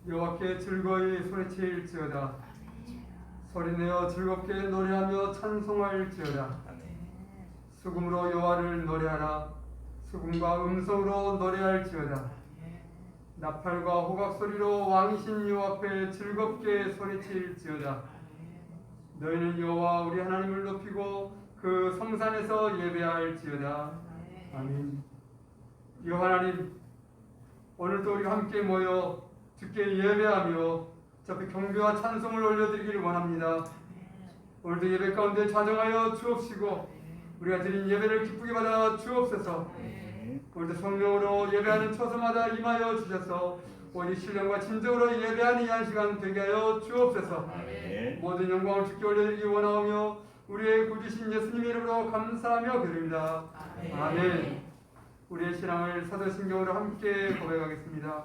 여호와께 즐거이 소리칠지어다. 소리내어 즐겁게 노래하며 찬송할지어다. 수금으로 여호와를 노래하라. 수금과 음성으로 노래할지어다. 나팔과 호각 소리로 왕이신 여호와 앞에 즐겁게 소리칠지어다. 너희는 여호와 우리 하나님을 높이고 그 성산에서 예배할지어다. 아멘. 여호와 하나님, 오늘도 우리가 함께 모여 주께 예배하며 저앞에 경배와 찬송을 올려드리기를 원합니다. 오늘도 예배 가운데 자정하여 주옵시고 우리가 드린 예배를 기쁘게 받아 주옵소서. 오늘도 성령으로 예배하는 처소마다 임하여 주셔서 오직 신령과 진정으로 예배하는 이 한 시간 되게 하여 주옵소서. 모든 영광을 주께 올려드리기 원하오며 우리의 구주신 예수님의 이름으로 감사하며 드립니다. 아멘. 우리의 신앙을 사도신경으로 함께 고백하겠습니다.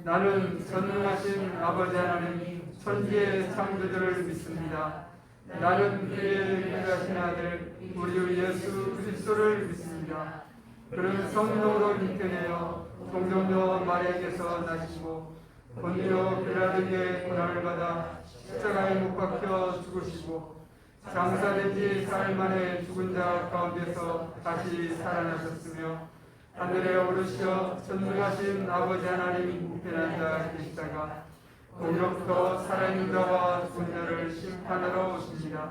나는 전능하신 아버지 하나님 천지의 창조주를 믿습니다. 나는 그의 유일하신 아들 우리 예수 그리스도를 믿습니다. 그는 성령으로 잉태되어 동정녀 마리아에게서 나시고 본디오 빌라도에게 고난을 받아 십자가에 못 박혀 죽으시고 장사된 지 사흘 만에 죽은 자 가운데서 다시 살아나셨으며 하늘에 오르시어 전능하신 아버지 하나님 우편한 자 계시다가 거기로부터 살아있는 자와 죽은 자를 심판하러 오십니다.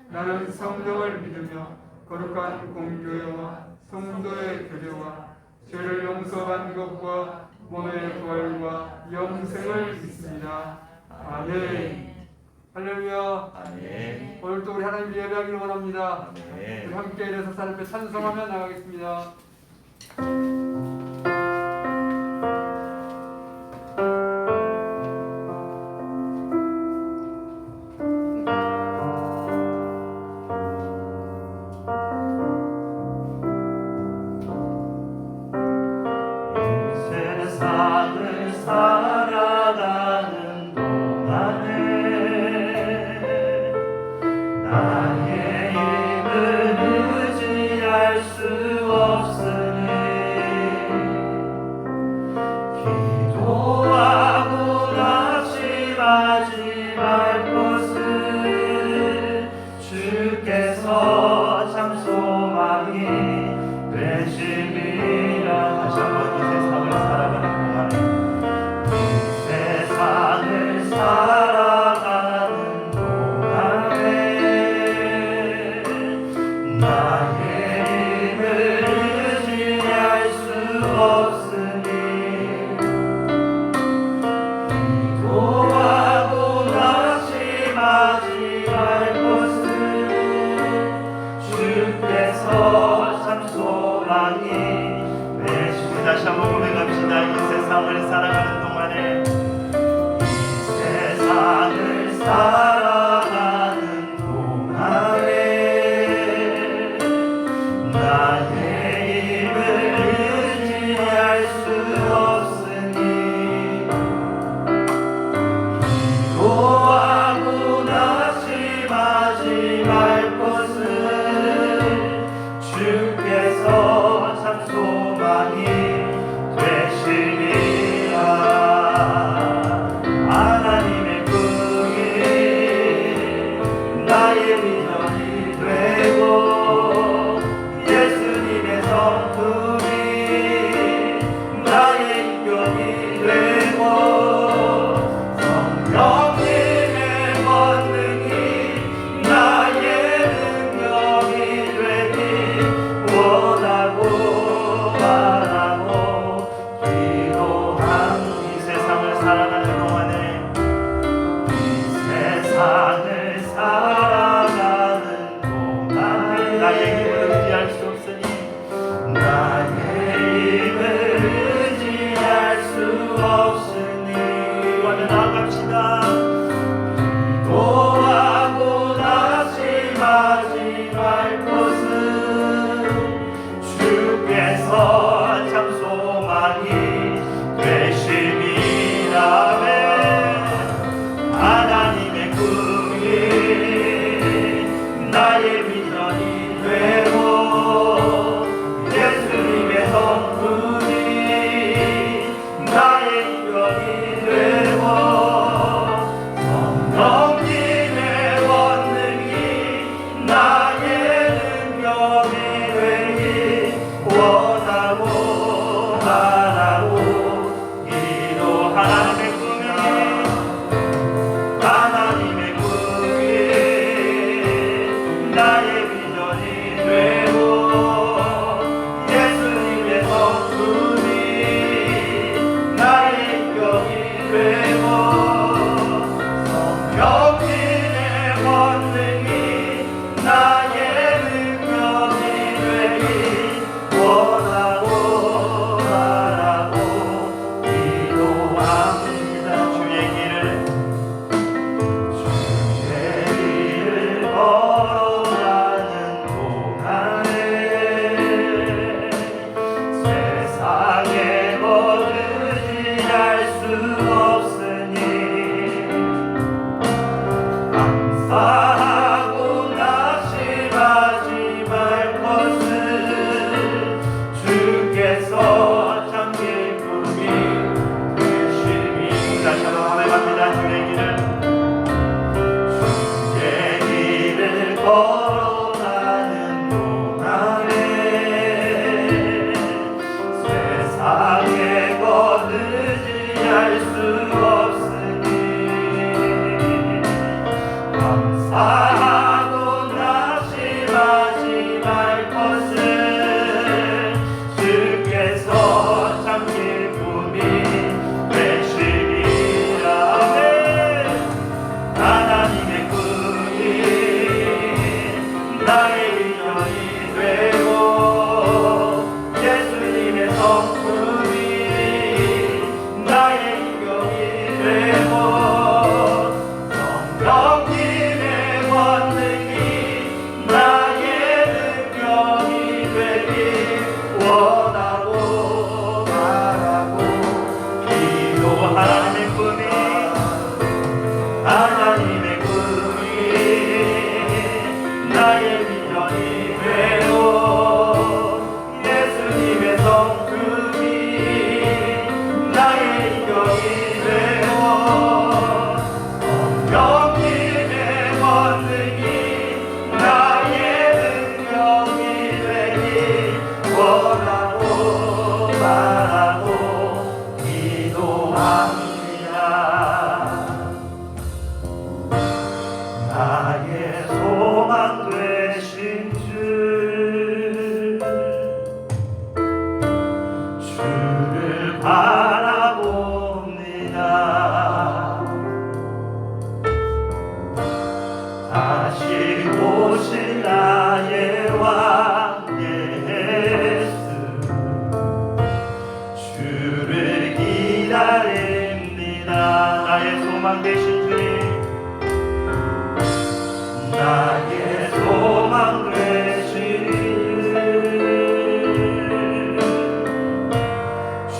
나는 성령을 믿으며 거룩한 공교회와 성도의 교제와 죄를 용서받는 것과 몸의 부활과 영생을 믿습니다. 아멘. 할렐루야. 아멘. 오늘도 우리 하나님 예배하기를 원합니다. 아멘. 우리 함께 일어서 하나님 앞에 찬송하며 나가겠습니다. 세상을 살아가는 동안에 나의 힘을 의지할 수 없으니 기도하고 낙심하지 말 것을 주께서 참 소망이 되심이라. 다시 한번 이 세상을 살아가는 동안에 이 세상을 살아가는 동안에 나의 힘을 의지할 수 없으니 기도하고 낙심하지 말 것을 주께서 참 소망이 되십니다. 다시 한번 고백합시다. 이 세상을 살아가는 동안에 이 세상을 살아가는 동안에 나의 힘을 의지할 수 없으니 기도하고 낙심하지 말 것을 주께서 참 소망이 되시리라. 하나님의 긍이 나의 비전이 되고 예수님의 성품이 나의 인격이 되고 성령님의 권능이 나의 능력이 되기 원하고 바라고 기도하는 이 세상을 살아가는 동안에 이 세상을 살아가는 동안에 나의 힘을 의지할 수 없으니 나의 바라봅니다. 다시 오실 나의 왕 예수, 주를 기다립니다. 나의 소망 되신 주님, 나의 소망 되신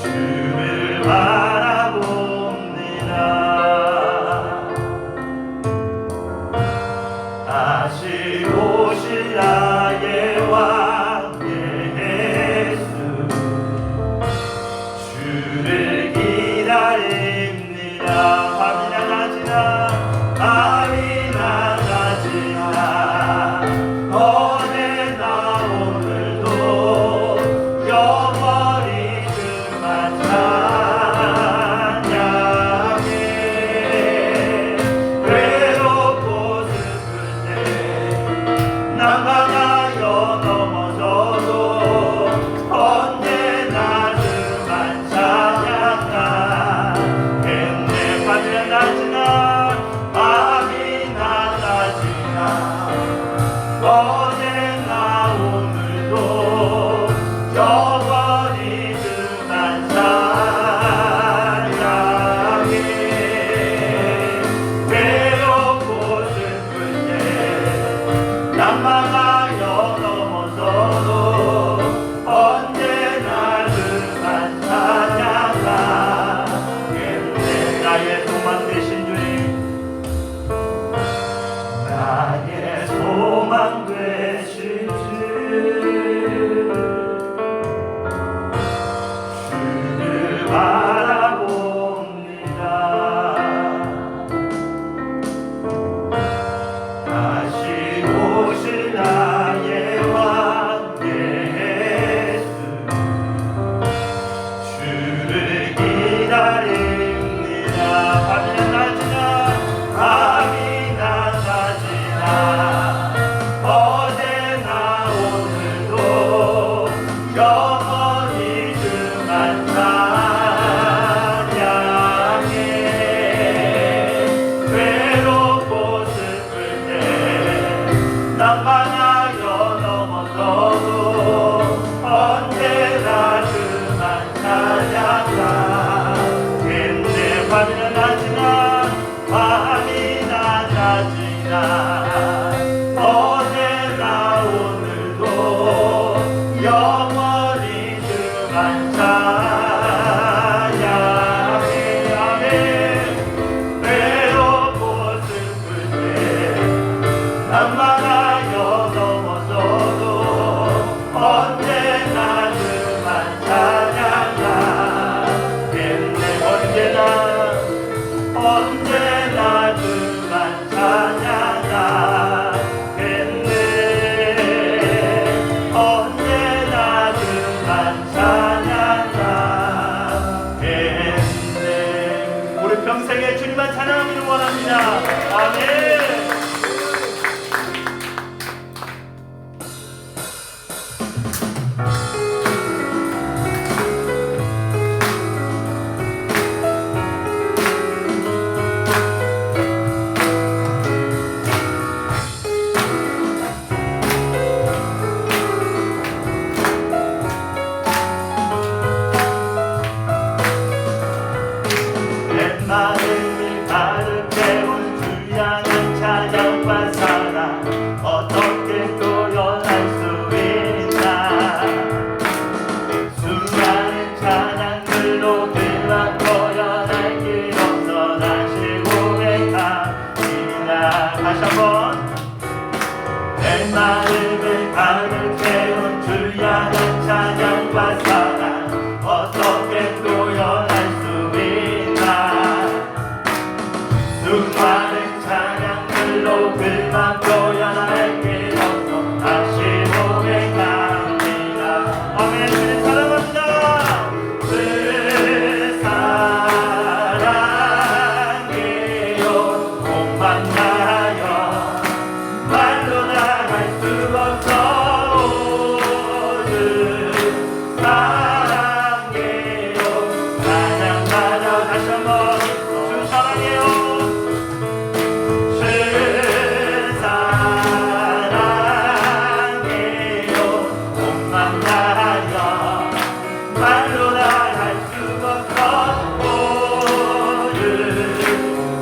주를 바라봅니다. 다시 오실 나의 왕 예수, 주를 기다립니다. 밤이나 낮이나 밤이나 낮이나 어제나 오늘도 영원히 그만 찬양해. 외롭고 슬플 때 난방하여 넘어져도 언제나 그만 찬양하겠네. 밤이나 낮이나 밤이나 낮이나 어제나 오늘도 영원히 그만 찬양해. 외롭고 슬플 때 난망하여 넘어져도 언제나 그만 찬양하겠네. 나의 소망 되신 주님, 나의 소망 되신 주, 주를 바라봅니다. 다시 오실 나의 왕 예수, 주를 기다립니다. 밤이나 낮이나 밤이나 낮이나 어제나 오늘도 영원히 그만 찬양해. 외롭고 슬플 때 난방하여 넘어져도 언제나 그만 찬양하겠네. 밤이나 낮이나 밤이나 낮이나 어제나 오늘도 영원히 그만 찬양해. 아멘. 외롭고 슬플 때 난망하여 넘어져도 언제나 그만 찬양하겠네. 언제나 그만 찬양하겠네. 언제나 그만 찬양하겠네. 우리 평생에 주님만 찬양하기를 원합니다. 아멘. 마음을 가득 채운 주 향한 찬양과 사랑 어떻게 표현할 수 있나. 수많은 찬양들로 그만 표현할 길 없어 다시 고백합니다. 다시 한번. 내 마음을 가득 채운 주 향한 찬양과 사랑 어떻게 표현할 수 있나. 수많은 찬양들로 그만 표현할 길 없어 다시 고백합니다. 몸만 다하여 말로 다 할 수 없어 오늘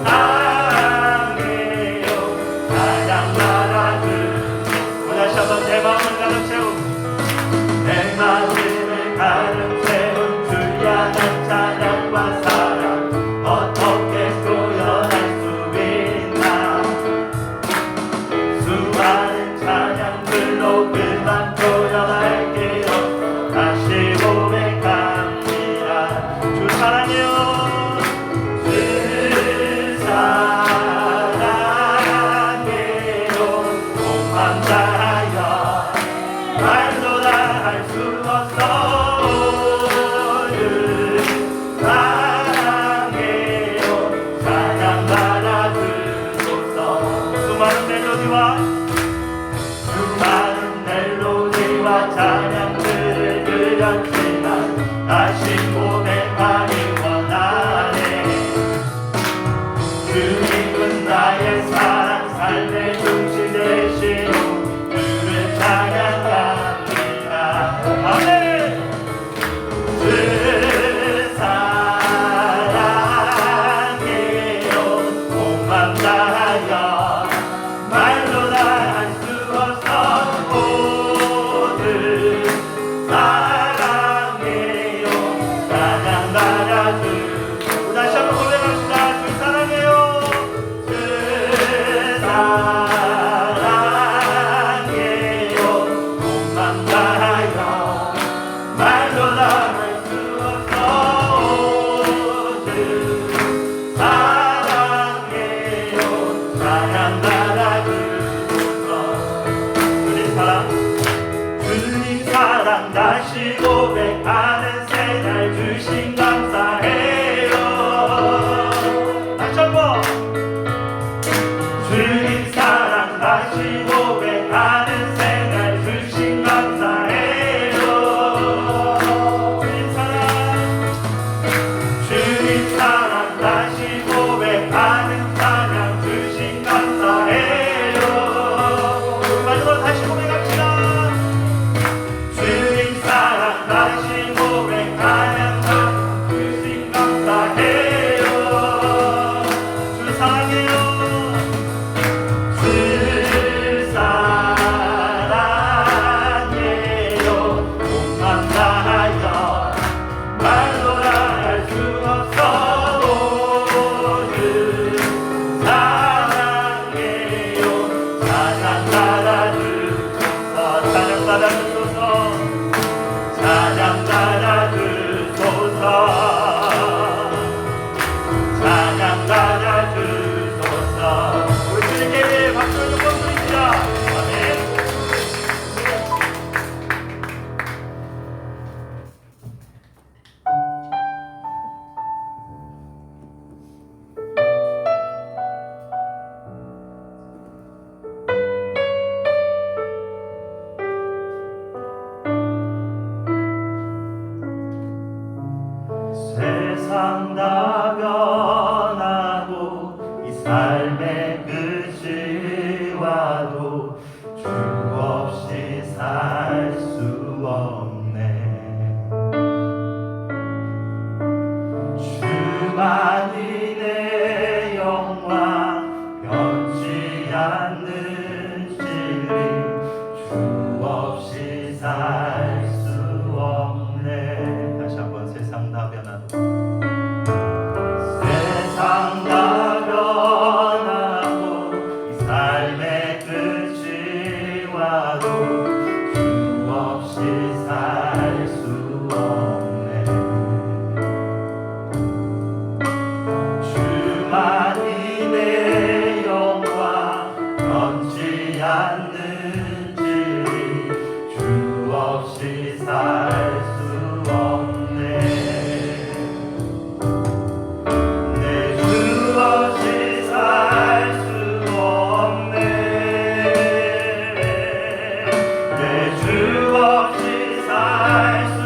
사랑해요 찬양하라 다시 한번 내 마음을 가득 채우고 내 마음을 가득 채운 주를 향한 찬양과 사랑 어떻게 표현할 수 있나 수많은 찬양들로 그만 표현할게요 다시 고백합니다 주 사랑해요 주 사랑해요 몸만 다하여 말도 다 할 수 없어 오늘 사랑해요 찬양하라 주소서 수많은 멜로디와 찬양들을 드렸지만 다시 고백하기 원하네 주님은 나의 사랑 삶의 중심 되시오 주를 찬양합니다 아멘 주 사랑해요 몸만 다하여 말로 다 할 수 없어 오늘 사랑해요 찬양하라 주 다시 한번 고백합시다 주 사랑해요 주 사랑해요 몸만 다하여 말로 다 할 수 없어 오늘 사랑해요 찬양하라 주님 사랑 다시 고백하는 새날 주신 감사해요 다시 한번 주님 사랑 다시 고백하는 새날 주신 감사해요 주님 사랑 다시 고백하는 찬양 주신 감사해요 마지막으로 다시 고백합시다 주님 사랑 다시 고백하는 찬양 주신 감사해요 주 사랑해요 주 사랑해요 몸만 다하여 말로 다 할 수 없어 오늘 사랑해요 찬양 받아주소서 찬양 받아주소서 찬양 받아주소서 찬양 받아주소서 우리 주님께 박수를 좀 보내주시죠 아멘 세상 다 변하고 이 삶의 끝이 와도 주 없이 살 수 없네 주만이 내 영광 변치 않는 진리 주 없이 살 수 없네 다시 한번 세상 다 변하도 세상 다 변하고 이 삶의 끝이 와도 주 없이 살 수 없네 주만이 내 영광 변치 않는 진리 주 없이 살 수 없네 내 주 없이 살 수 없네 내 주 없이 살 수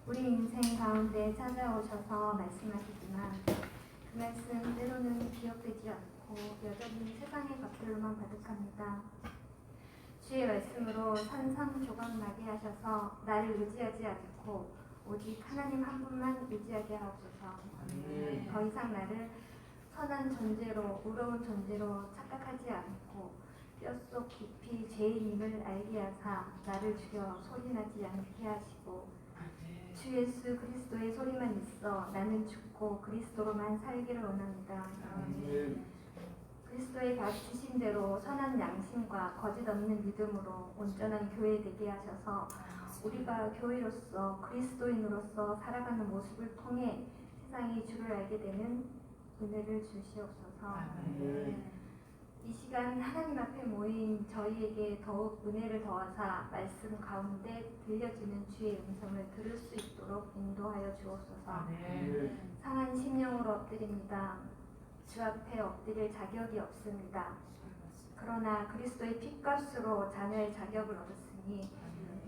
우리 인생 가운데 찾아오셔서 말씀하시지만 그 말씀 때로는 기억되지 않고 여전히 세상의 것들로만 가득합니다. 주의 말씀으로 산산조각나게 하셔서 나를 의지하지 않고 오직 하나님 한 분만 의지하게 하옵소서. 더 이상 나를 선한 존재로 의로운 존재로 착각하지 않고 뼛속 깊이 죄인임을 알게 하사 나를 죽여 소리나지 않게 하시고 주 예수 그리스도의 소리만 있어 나는 죽고 그리스도로만 살기를 원합니다. 그리스도의 가르치신 대로 선한 양심과 거짓 없는 믿음으로 온전한 교회 되게 하셔서 우리가 교회로서 그리스도인으로서 살아가는 모습을 통해 세상이 주를 알게 되는 은혜를 주시옵소서. 이 시간 하나님 앞에 모인 저희에게 더욱 은혜를 더하사 말씀 가운데 들려지는 주의 음성을 들을 수 있도록 인도하여 주옵소서. 상한 심령으로 엎드립니다. 주 앞에 엎드릴 자격이 없습니다. 그러나 그리스도의 핏값으로 자녀의 자격을 얻었으니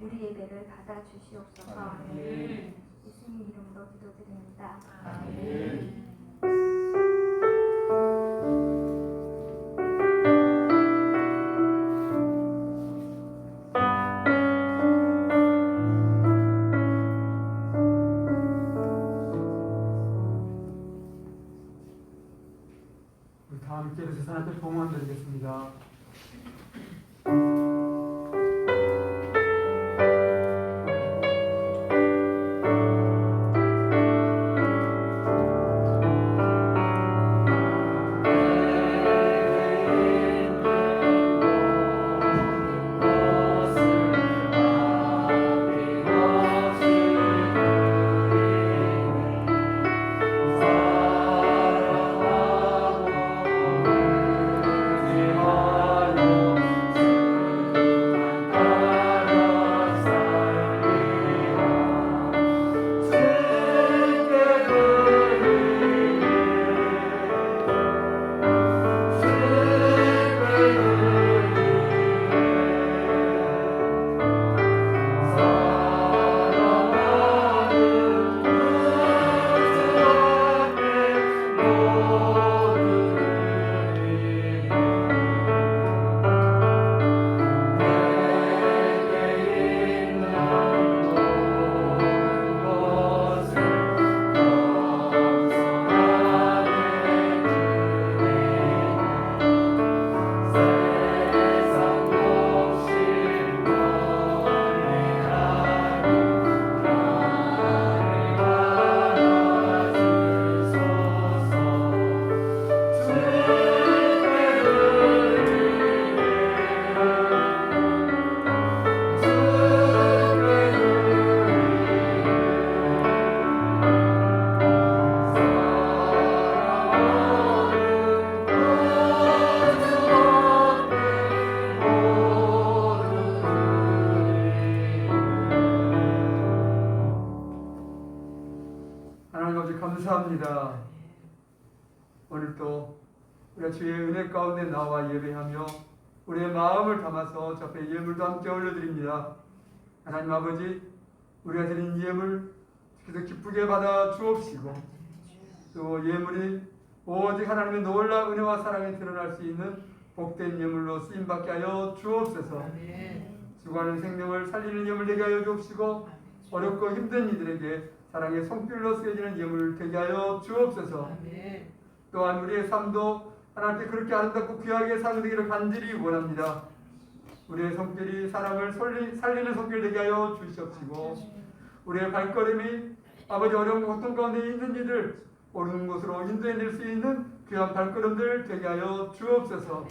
우리 예배를 받아 주시옵소서. 예수님 이름으로 기도드립니다. 우리 다 함께 세상한테 봉헌 드리겠습니다. 사랑하고 의지하고 감사합니다. 오늘도 우리가 주의 은혜 가운데 나와 예배하며 우리의 마음을 담아서 저 앞에 예물도 함께 올려드립니다. 하나님 아버지, 우리가 드린 예물 주께서 기쁘게 받아 주옵시고 또 예물이 오직 하나님의 놀라운 은혜와 사랑이 드러날 수 있는 복된 예물로 쓰임받게 하여 주옵소서. 죽어가는 생명을 살리는 예물 되게 하여 주옵시고 어렵고 힘든 이들에게 사랑의 손길로 쓰여지는 예물 되게 하여 주옵소서. 또한 우리의 삶도 하나님께 그렇게 아름답고 귀하게 사용되기를 간절히 원합니다. 우리의 손길이 사람을 살리는 손길 되게 하여 주시옵시고 우리의 발걸음이 아버지 어려운 고통 가운데 있는 이들 옳은 곳으로 인도해낼 수 있는 귀한 발걸음들 되게 하여 주옵소서.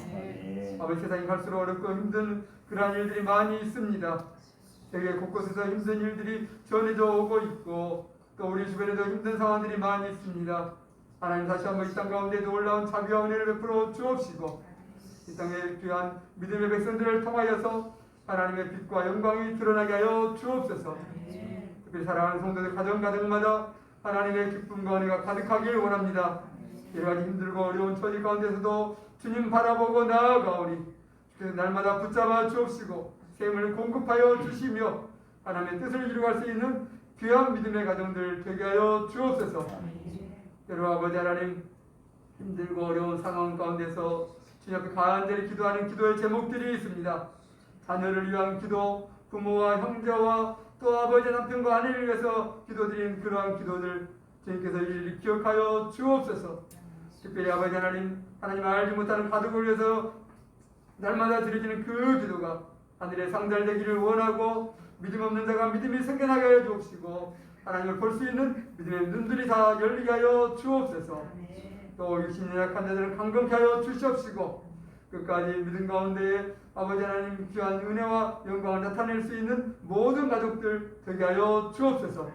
아버지, 세상이 갈수록 어렵고 힘든 그러한 일들이 많이 있습니다. 세계 곳곳에서 힘든 일들이 전해져 오고 있고 또 우리 주변에도 힘든 상황들이 많이 있습니다. 하나님, 다시 한번 이 땅 가운데 놀라운 자비와 은혜를 베풀어 주옵시고 이 땅의 귀한 믿음의 백성들을 통하여서 하나님의 빛과 영광이 드러나게 하여 주옵소서. 특별히 사랑하는 성도들 가정마다 하나님의 기쁨과 은혜가 가득하길 원합니다. 여러 가지 힘들고 어려운 처지 가운데서도 주님 바라보고 나아가오니 주께서 날마다 붙잡아 주옵시고 샘을 공급하여 주시며 하나님의 뜻을 이루어갈 수 있는 귀한 믿음의 가정들 되게 하여 주옵소서. 여러분 아버지 하나님, 힘들고 어려운 상황 가운데서 주님 앞에 간절히 기도하는 기도의 제목들이 있습니다. 자녀를 위한 기도, 부모와 형제와 또 아버지 남편과 아내를 위해서 기도드린 그러한 기도들 주님께서 일일이 기억하여 주옵소서. 특별히 아버지 하나님, 하나님 알지 못하는 가족을 위해서 날마다 드려지는 그 기도가 하늘에 상달되기를 원하고 믿음 없는 자가 믿음이 생겨나게 하여 주옵시고 하나님을 볼 수 있는 믿음의 눈들이 다 열리게 하여 주옵소서. 또 육신이 약한 자들은 강건케 하여 주시옵시고 끝까지 믿음 가운데 아버지 하나님 귀한 은혜와 영광을 나타낼 수 있는 모든 가족들 되게 하여 주옵소서.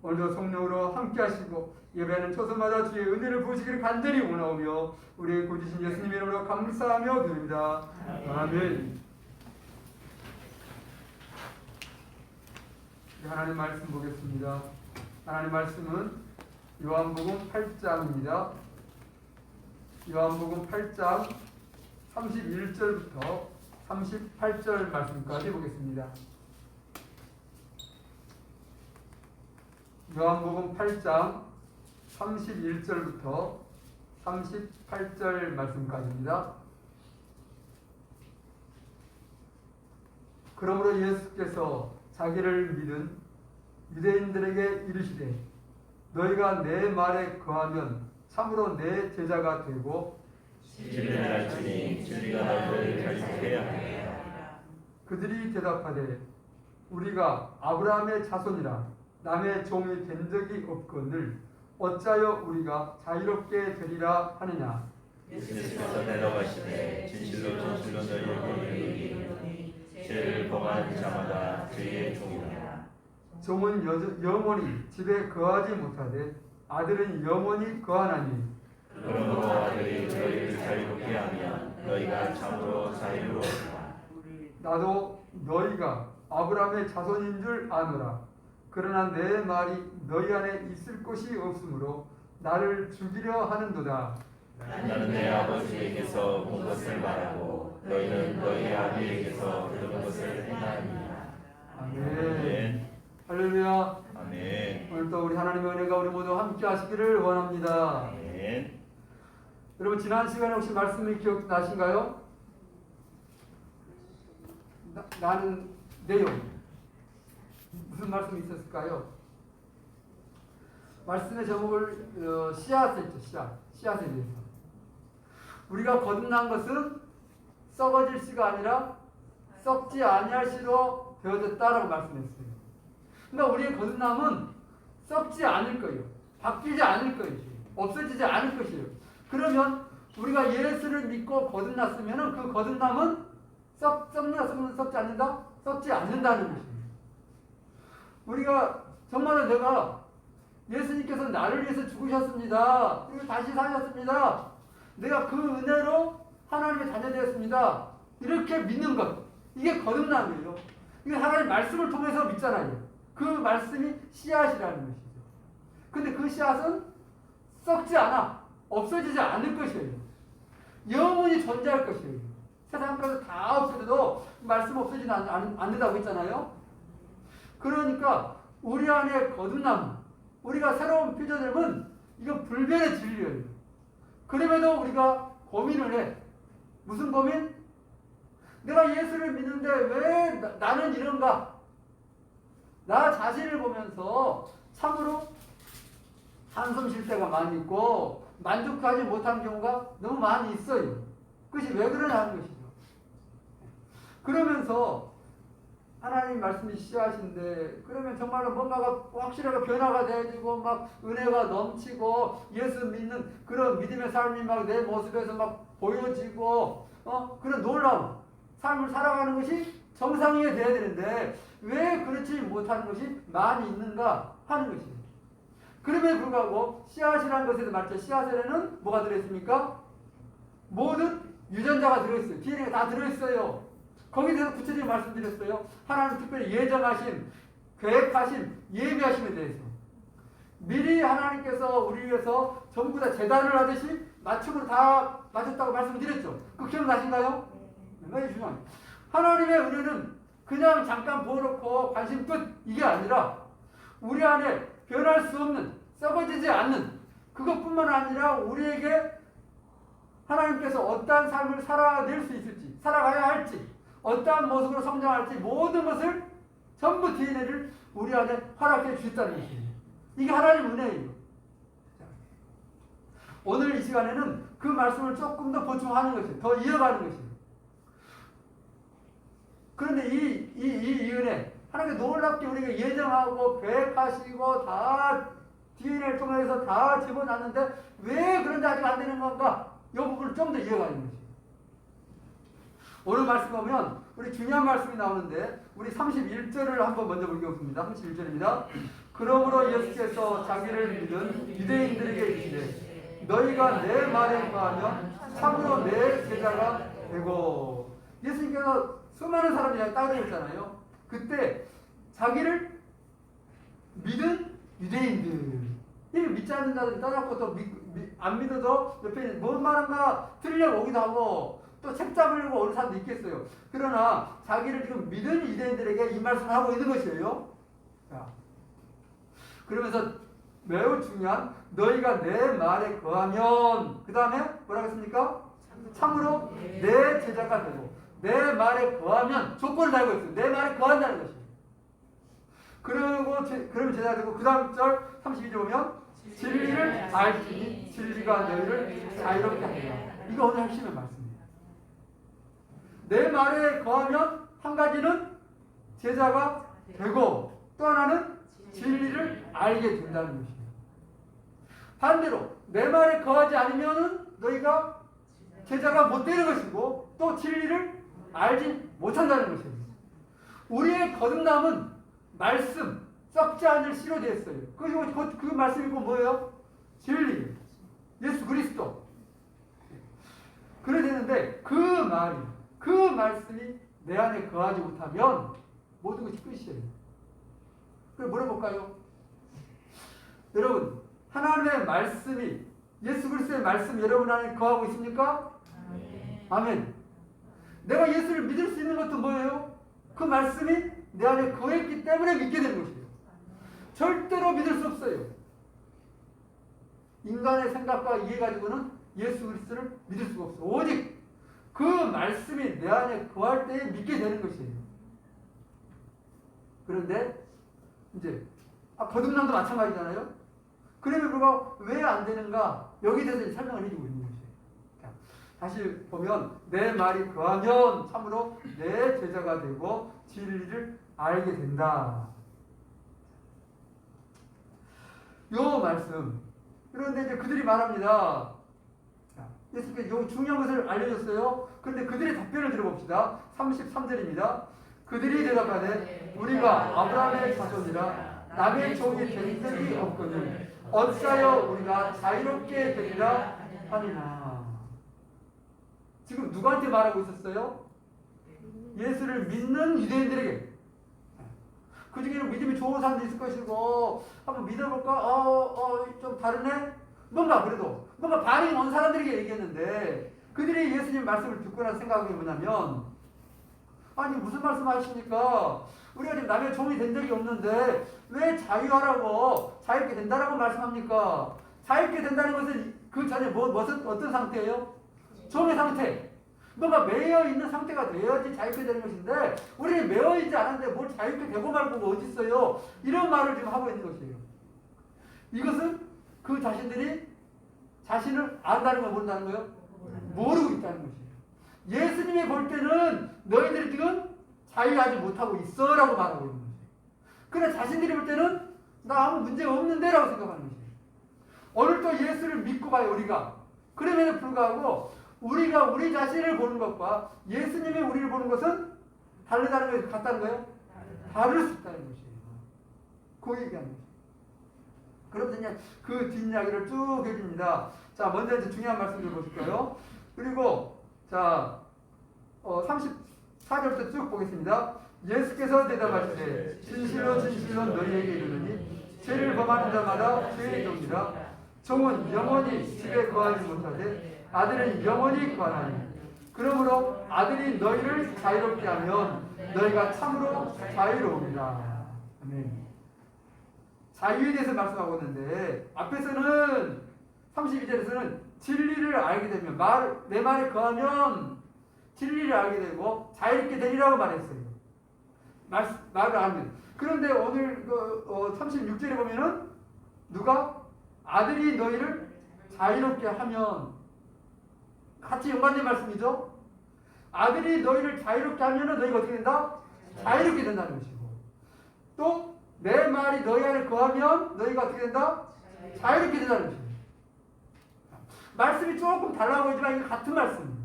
오늘도 성령으로 함께 하시고 예배하는 초소마다 주의 은혜를 부으시기를 간절히 원하오며 우리의 구주신 예수님의 이름으로 감사하며 드립니다. 아멘. 하나님 말씀 보겠습니다. 하나님 말씀은 요한복음 8장입니다. 요한복음 8장 31절부터 38절 말씀까지 보겠습니다. 요한복음 8장 31절부터 38절 말씀까지입니다. 그러므로 예수께서 자기를 믿은 유대인들에게 이르시되 너희가 내 말에 거하면 참으로 내 제자가 되고 진리를 알지니 진리가 너희를 결속해야 하리라. 그들이 대답하되 우리가 아브라함의 자손이라 남의 종이 된 적이 없거늘 어찌하여 우리가 자유롭게 되리라 하느냐. 예수께서 대답하시되 진실로 너희에게 이르노니 죄를 범한 자마다 죄의 종이라. 종은 영원히 집에 거하지 못하되 아들은 영원히 거하나니 그러므로 아들이 너희를 자유롭게 하면 너희가 참으로 자유로우리라. 나도 너희가 아브라함의 자손인 줄 아노라. 그러나 내 말이 너희 안에 있을 곳이 없으므로 나를 죽이려 하는도다. 나는 내 아버지에게서 본 것을 말하고 너희는 너희 아비에게서 들은 것을 행하니라. 아멘. 할렐루야. 아멘. 오늘도 우리 하나님의 은혜가 우리 모두 함께 하시기를 원합니다. 아멘. 여러분 지난 시간에 혹시 말씀이 기억나신가요? 나는 내용 무슨 말씀이 있었을까요? 말씀의 제목을 씨앗했죠. 씨앗에 대해서 우리가 거듭난 것은 썩어질 씨가 아니라 썩지 아니할 씨로 되어졌다라고 말씀했어요. 그러니까 우리의 거듭남은 썩지 않을 거예요. 바뀌지 않을 거예요. 없어지지 않을 것이에요. 그러면 우리가 예수를 믿고 거듭났으면 그 거듭남은 썩지 않는다? 썩지 않는다는 것입니다. 우리가 정말로 내가 예수님께서 나를 위해서 죽으셨습니다. 그리고 다시 사셨습니다. 내가 그 은혜로 하나님의 자녀 되었습니다. 이렇게 믿는 것. 이게 거듭남이에요. 이게 하나님의 말씀을 통해서 믿잖아요. 그 말씀이 씨앗이라는 것이죠. 근데 그 씨앗은 썩지 않아. 없어지지 않을 것이에요. 영원히 존재할 것이에요. 세상 것을 다 없애도 말씀 없어지지 않는다고 했잖아요. 그러니까 우리 안에 거듭남, 우리가 새로운 피조됨은 이거 불변의 진리예요. 그럼에도 우리가 고민을 해. 무슨 고민? 내가 예수를 믿는데 왜 나는 이런가? 나 자신을 보면서 참으로 한숨 쉴 때가 많이 있고 만족하지 못한 경우가 너무 많이 있어요. 그것이 왜 그러냐 하는 것이죠. 그러면서 하나님 말씀이 씨앗인데 그러면 정말로 뭔가가 확실하게 변화가 되어지고 막 은혜가 넘치고 예수 믿는 그런 믿음의 삶이 막 내 모습에서 막 보여지고 그런 놀라운 삶을 살아가는 것이 정상이어야 돼야 되는데 왜 그렇지 못하는 것이 많이 있는가 하는 것입니다. 그럼에도 불구하고 씨앗이라는 것에도 말이죠. 씨앗에는 뭐가 들어있습니까? 모든 유전자가 들어있어요. DNA가 다 들어있어요. 거기에 대해서 구체적으로 말씀드렸어요. 하나님 특별히 예정하신, 계획하신, 예비하심에 대해서. 미리 하나님께서 우리 위해서 전부 다 재단을 하듯이 맞춤으로 다 맞았다고 말씀드렸죠. 그거 기억나신가요? 굉장히 중요합니다. 하나님의 은혜는 그냥 잠깐 부어놓고 관심 끝 이게 아니라 우리 안에 변할 수 없는 썩어지지 않는 그것뿐만 아니라 우리에게 하나님께서 어떠한 삶을 살아낼 수 있을지 살아가야 할지 어떠한 모습으로 성장할지 모든 것을 전부 DNA를 우리 안에 허락해 주셨다는 것이에요. 이게 하나님 은혜예요. 오늘 이 시간에는 그 말씀을 조금 더 보충하는 것이에요. 더 이어가는 것이에요. 그런데 이 은혜 하나님께 놀랍게 우리가 예정하고 계획하시고 다 DNA를 통해서 다 집어놨는데 왜 그런지 아직 안 되는 건가? 이 부분을 좀 더 이어가는 것이에요. 오늘 말씀 보면 우리 중요한 말씀이 나오는데 우리 31절을 한번 먼저 보겠습니다. 31절입니다. 그러므로 예수께서 자기를 믿은 유대인들에게 이르시되 너희가 내 말에 거하면 참으로 내 제자가 되고 예수님께서 수많은 사람들이 따르셨잖아요. 그때 자기를 믿은 유대인들 이를 믿지 않는 자들이 떠났고 또 안 믿어도 옆에 뭔 말인가 들으려고 오기도 하고 또 책 잡으려고 오는 사람도 있겠어요. 그러나 자기를 지금 믿은 유대인들에게 이 말씀을 하고 있는 것이에요. 자, 그러면서 매우 중요한 너희가 내 말에 거하면 그 다음에 뭐라고 했습니까? 참으로 내 제자가 되고 내 말에 거하면 조건을 달고 있어요. 내 말에 거한다는 것이에요. 그러면 제자가 되고 그 다음 절 32절 보면 진리를 알지니 진리가 너희를 자유롭게 하리라. 이거 오늘 핵심의 말씀입니다. 내 말에 거하면 한 가지는 제자가 되고 또 하나는 진리를 알게 된다는 것입니다. 반대로 내 말에 거하지 않으면 너희가 제자가 못 되는 것이고 또 진리를 알지 못한다는 것입니다. 우리의 거듭남은 말씀, 썩지 않을 씨로 되었어요. 그 말씀이 뭐예요? 진리, 예수 그리스도. 그래야 되는데 그 말씀이 내 안에 거하지 못하면 모든 것이 끝이에요. 그럼 물어볼까요? 여러분, 하나님의 말씀이 예수 그리스도의 말씀 여러분 안에 거하고 있습니까? 아멘. 내가 예수를 믿을 수 있는 것도 뭐예요? 그 말씀이 내 안에 거했기 때문에 믿게 되는 것이에요. 절대로 믿을 수 없어요. 인간의 생각과 이해 가지고는 예수 그리스도를 믿을 수가 없어요. 오직 그 말씀이 내 안에 거할 때에 믿게 되는 것이에요. 그런데 이제 거듭남도 마찬가지잖아요. 그럼에도 불구하고 왜 안 되는가? 여기에 대해서 설명을 해주고 있는 것이에요. 자, 다시 보면 내 말이 거하면 참으로 내 제자가 되고 진리를 알게 된다. 요 말씀. 그런데 이제 그들이 말합니다. 예수께서 요 중요한 것을 알려줬어요. 그런데 그들의 답변을 들어봅시다. 33절입니다. 그들이 대답하되 우리가 아브라함의 자손이라 남의 종이 된 적이 없거늘 어찌하여 우리가 자유롭게 되리라 하니나. 지금 누구한테 말하고 있었어요? 예수를 믿는 유대인들에게. 그 중에는 믿음이 좋은 사람도 있을 것이고 한번 믿어볼까? 좀 다르네? 뭔가 그래도 뭔가 반응이 온 사람들에게 얘기했는데 그들이 예수님 말씀을 듣고 나서 생각한 게 뭐냐면 아니 무슨 말씀 하십니까? 우리가 지금 남의 종이 된 적이 없는데 왜 자유하라고 자유롭게 된다라고 말씀합니까? 자유롭게 된다는 것은 그 전에 무슨 어떤 상태예요? 종의 상태. 뭔가 매여 있는 상태가 되어야지 자유롭게 되는 것인데 우리는 매여 있지 않은데 뭘 자유롭게 되고 말고 어디 있어요? 이런 말을 지금 하고 있는 것이에요. 이것은 그 자신들이 자신을 안다는 걸 모른다는 거예요? 모르고 있다는 것이에요. 예수님이 볼 때는 너희들이 지금 자유하지 못하고 있어 라고 말하고 있는 거예요. 그러나 자신들이 볼 때는 나 아무 문제가 없는데 라고 생각하는 것이에요. 오늘 또 예수를 믿고 가요 우리가. 그럼에도 불구하고 우리가 우리 자신을 보는 것과 예수님이 우리를 보는 것은 다르다는 거예요? 같다는 거예요? 다를 수 있다는 것이에요. 그 얘기하는 거예요. 그러면서 그냥 그 뒷이야기를 쭉 해줍니다. 자, 먼저 이제 중요한 말씀을 보실까요? 그리고 자 34절부터 쭉 보겠습니다. 예수께서 대답하시되 진실로 진실로 너희에게 이르노니 죄를 범하는 자마다 죄의 종이라. 종은 영원히 집에 거하지 못하되 아들은 영원히 거하나니. 그러므로 아들이 너희를 자유롭게 하면 너희가 참으로 자유로우리라. 아멘. 자유에 대해서 말씀하고 있는데 앞에서는 32절에서는 진리를 알게 되면 내 말에 거하면 진리를 알게 되고 자유롭게 되리라고 말했어요. 말을 하면. 그런데 오늘 36절에 보면은 누가 아들이 너희를 자유롭게 하면 같이 연관된 말씀이죠. 아들이 너희를 자유롭게 하면은 너희가 어떻게 된다? 자유롭게 된다는 것이고 또 내 말이 너희 안에 거하면 너희가 어떻게 된다? 자유롭게 된다는 것이에요. 말씀이 조금 달라 보이지만 이거 같은 말씀입니다.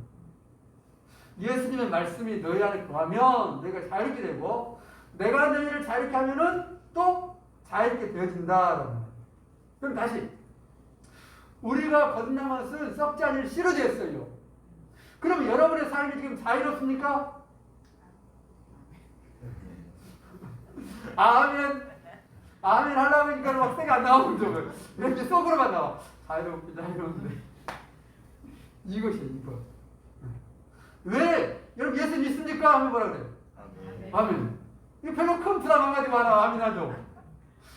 예수님의 말씀이 너희 안에 거하면 너희가 자유롭게 되고 내가 너희를 자유롭게 하면은 또 자유롭게 되어진다. 그럼 다시 우리가 거듭난 것은 썩지 않을 씨로 되었어요. 그럼 여러분의 삶이 지금 자유롭습니까? 아멘. 아멘 하려고 하니까 막 세게 안 나오는 점을 이렇게 속으로만 나와. 자유롭은데 이것이에요. 이거. 왜? 여러분 예수 믿습니까? 하면 뭐라 그래요? 아멘. 이거 별로 큰 부담 안 가지고 하나 아멘 하죠.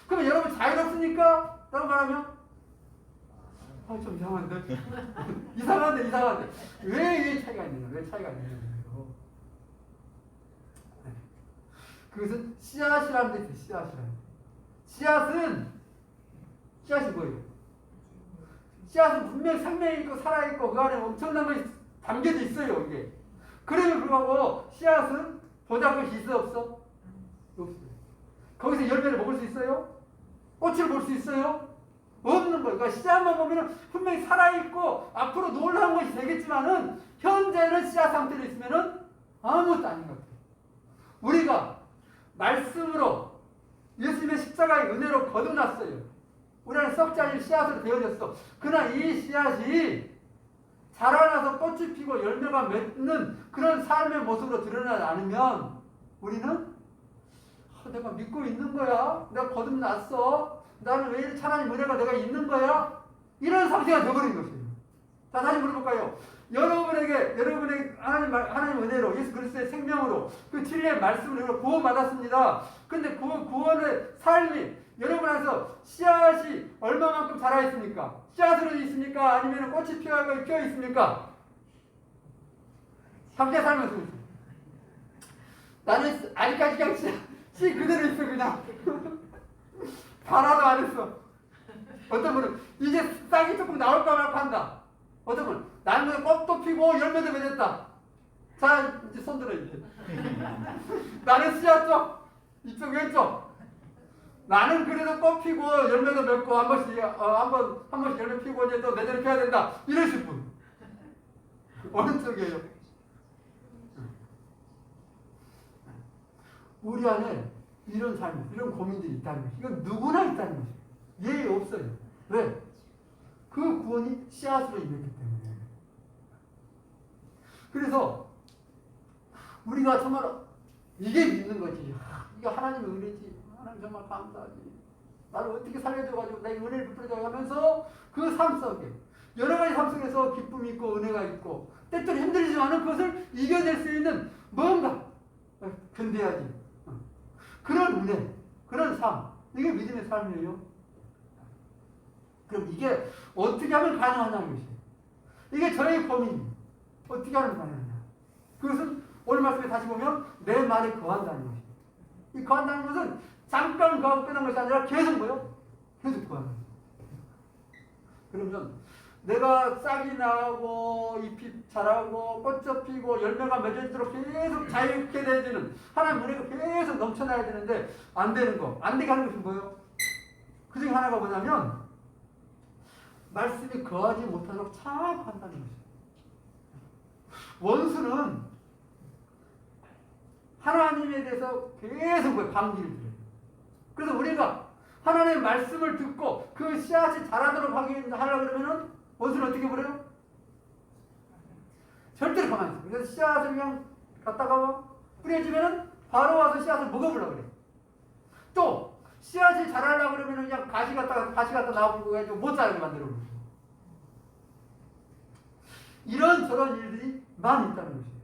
그러면 여러분 자유롭습니까? 라고 말하면 좀 이상한데? 이상한데. 왜 차이가 있느냐? 왜 차이가 있느냐? 그것은 씨앗이라는 데 있어요. 씨앗이 뭐예요? 씨앗은 분명히 생명이 있고 살아있고 그 안에 엄청난 것이 담겨져 있어요. 이게. 그럼에도 불구하고 씨앗은 보잘 것이 있어 없어? 없어요. 거기서 열매를 먹을 수 있어요? 꽃을 볼 수 있어요? 없는 거예요. 그러니까 씨앗만 보면 분명히 살아있고 앞으로 놀라운 것이 되겠지만은 현재는 씨앗 상태로 있으면은 아무것도 아닌 것 같아요. 우리가 말씀으로 예수님의 십자가의 은혜로 거듭났어요. 우리 안에 썩지 않은 씨앗으로 되어졌어. 그러나 이 씨앗이 자라나서 꽃이 피고 열매가 맺는 그런 삶의 모습으로 드러나지 않으면 우리는 내가 믿고 있는 거야. 내가 거듭났어. 나는 왜 이렇게 하나님 은혜가 내가 있는 거야? 이런 상태가 되어버린 것이에요. 자, 다시 물어볼까요? 여러분에게 하나님 은혜로 예수 그리스도의 생명으로 그 진리의 말씀으로 구원받았습니다. 근데 그 구원의 삶이 여러분 안에서 씨앗이 얼마만큼 자라 있습니까? 씨앗으로 있습니까? 아니면 꽃이 피어 있습니까? 상대 살면서 나는 아직까지 그냥 씨 그대로 있어 그냥. 하나도 안 했어. 어떤 분은 이제 싹이 조금 나올까 말까 한다. 어떤 분은 나는 꽃도 피고 열매도 맺었다. 자 이제 손들어 이제. 나는 씨앗 쪽 이쪽 왼쪽. 나는 그래도 꽃 피고 열매도 맺고 한 번씩 열매 피고 이제 또 내년에 펴야 된다. 이러실 분. 어느 쪽이에요? 우리 안에 이런 삶, 이런 고민들이 있다는 것이. 이건 누구나 있다는 것이. 예의 없어요. 왜? 그 구원이 씨앗으로 임했기 때문에. 그래서 우리가 정말 이게 믿는 거지. 이게 하나님의 은혜지. 하나님 정말 감사하지. 나를 어떻게 살려줘가지고 내게 은혜를 베풀어줘 하면서 그 삶 속에 여러 가지 삶 속에서 기쁨이 있고 은혜가 있고 때때로 힘들지만은 그것을 이겨낼 수 있는 뭔가 견뎌야지. 그런 은혜, 그런 삶, 이게 믿음의 삶이에요. 그럼 이게 어떻게 하면 가능하냐는 것이에요. 이게 저의 고민이에요. 어떻게 하면 가능하냐. 그것은 오늘 말씀에 다시 보면 내 말에 거한다는 것이에요. 이 거한다는 것은 잠깐 거하고 끝난 것이 아니라 계속 뭐요? 계속 거하는 거예요. 그러면 내가 싹이 나고 잎이 자라고 꽃이 피고 열매가 맺어지도록 계속 자유롭게 돼야 되는 하나님 은혜가 계속 넘쳐나야 되는데 안 되는 거, 안 되게 하는 것이 뭐예요? 그 중에 하나가 뭐냐면 말씀이 거하지 못하도록 참한다는 것이에요. 원수는 하나님에 대해서 계속 방귀를 들어요. 그래서 우리가 하나님의 말씀을 듣고 그 씨앗이 자라도록 하려고 그러면은 원수는 어떻게 버려요? 절대로 가만히 있어요. 그래서 씨앗을 그냥 갖다가 뿌려주면은 바로 와서 씨앗을 먹어보려고 그래요. 또 씨앗이 자라려고 그러면은 그냥 가시 갖다 나오고 해가지고 못 자라게 만들어 버려요. 이런 저런 일들이 많이 있다는 것이에요.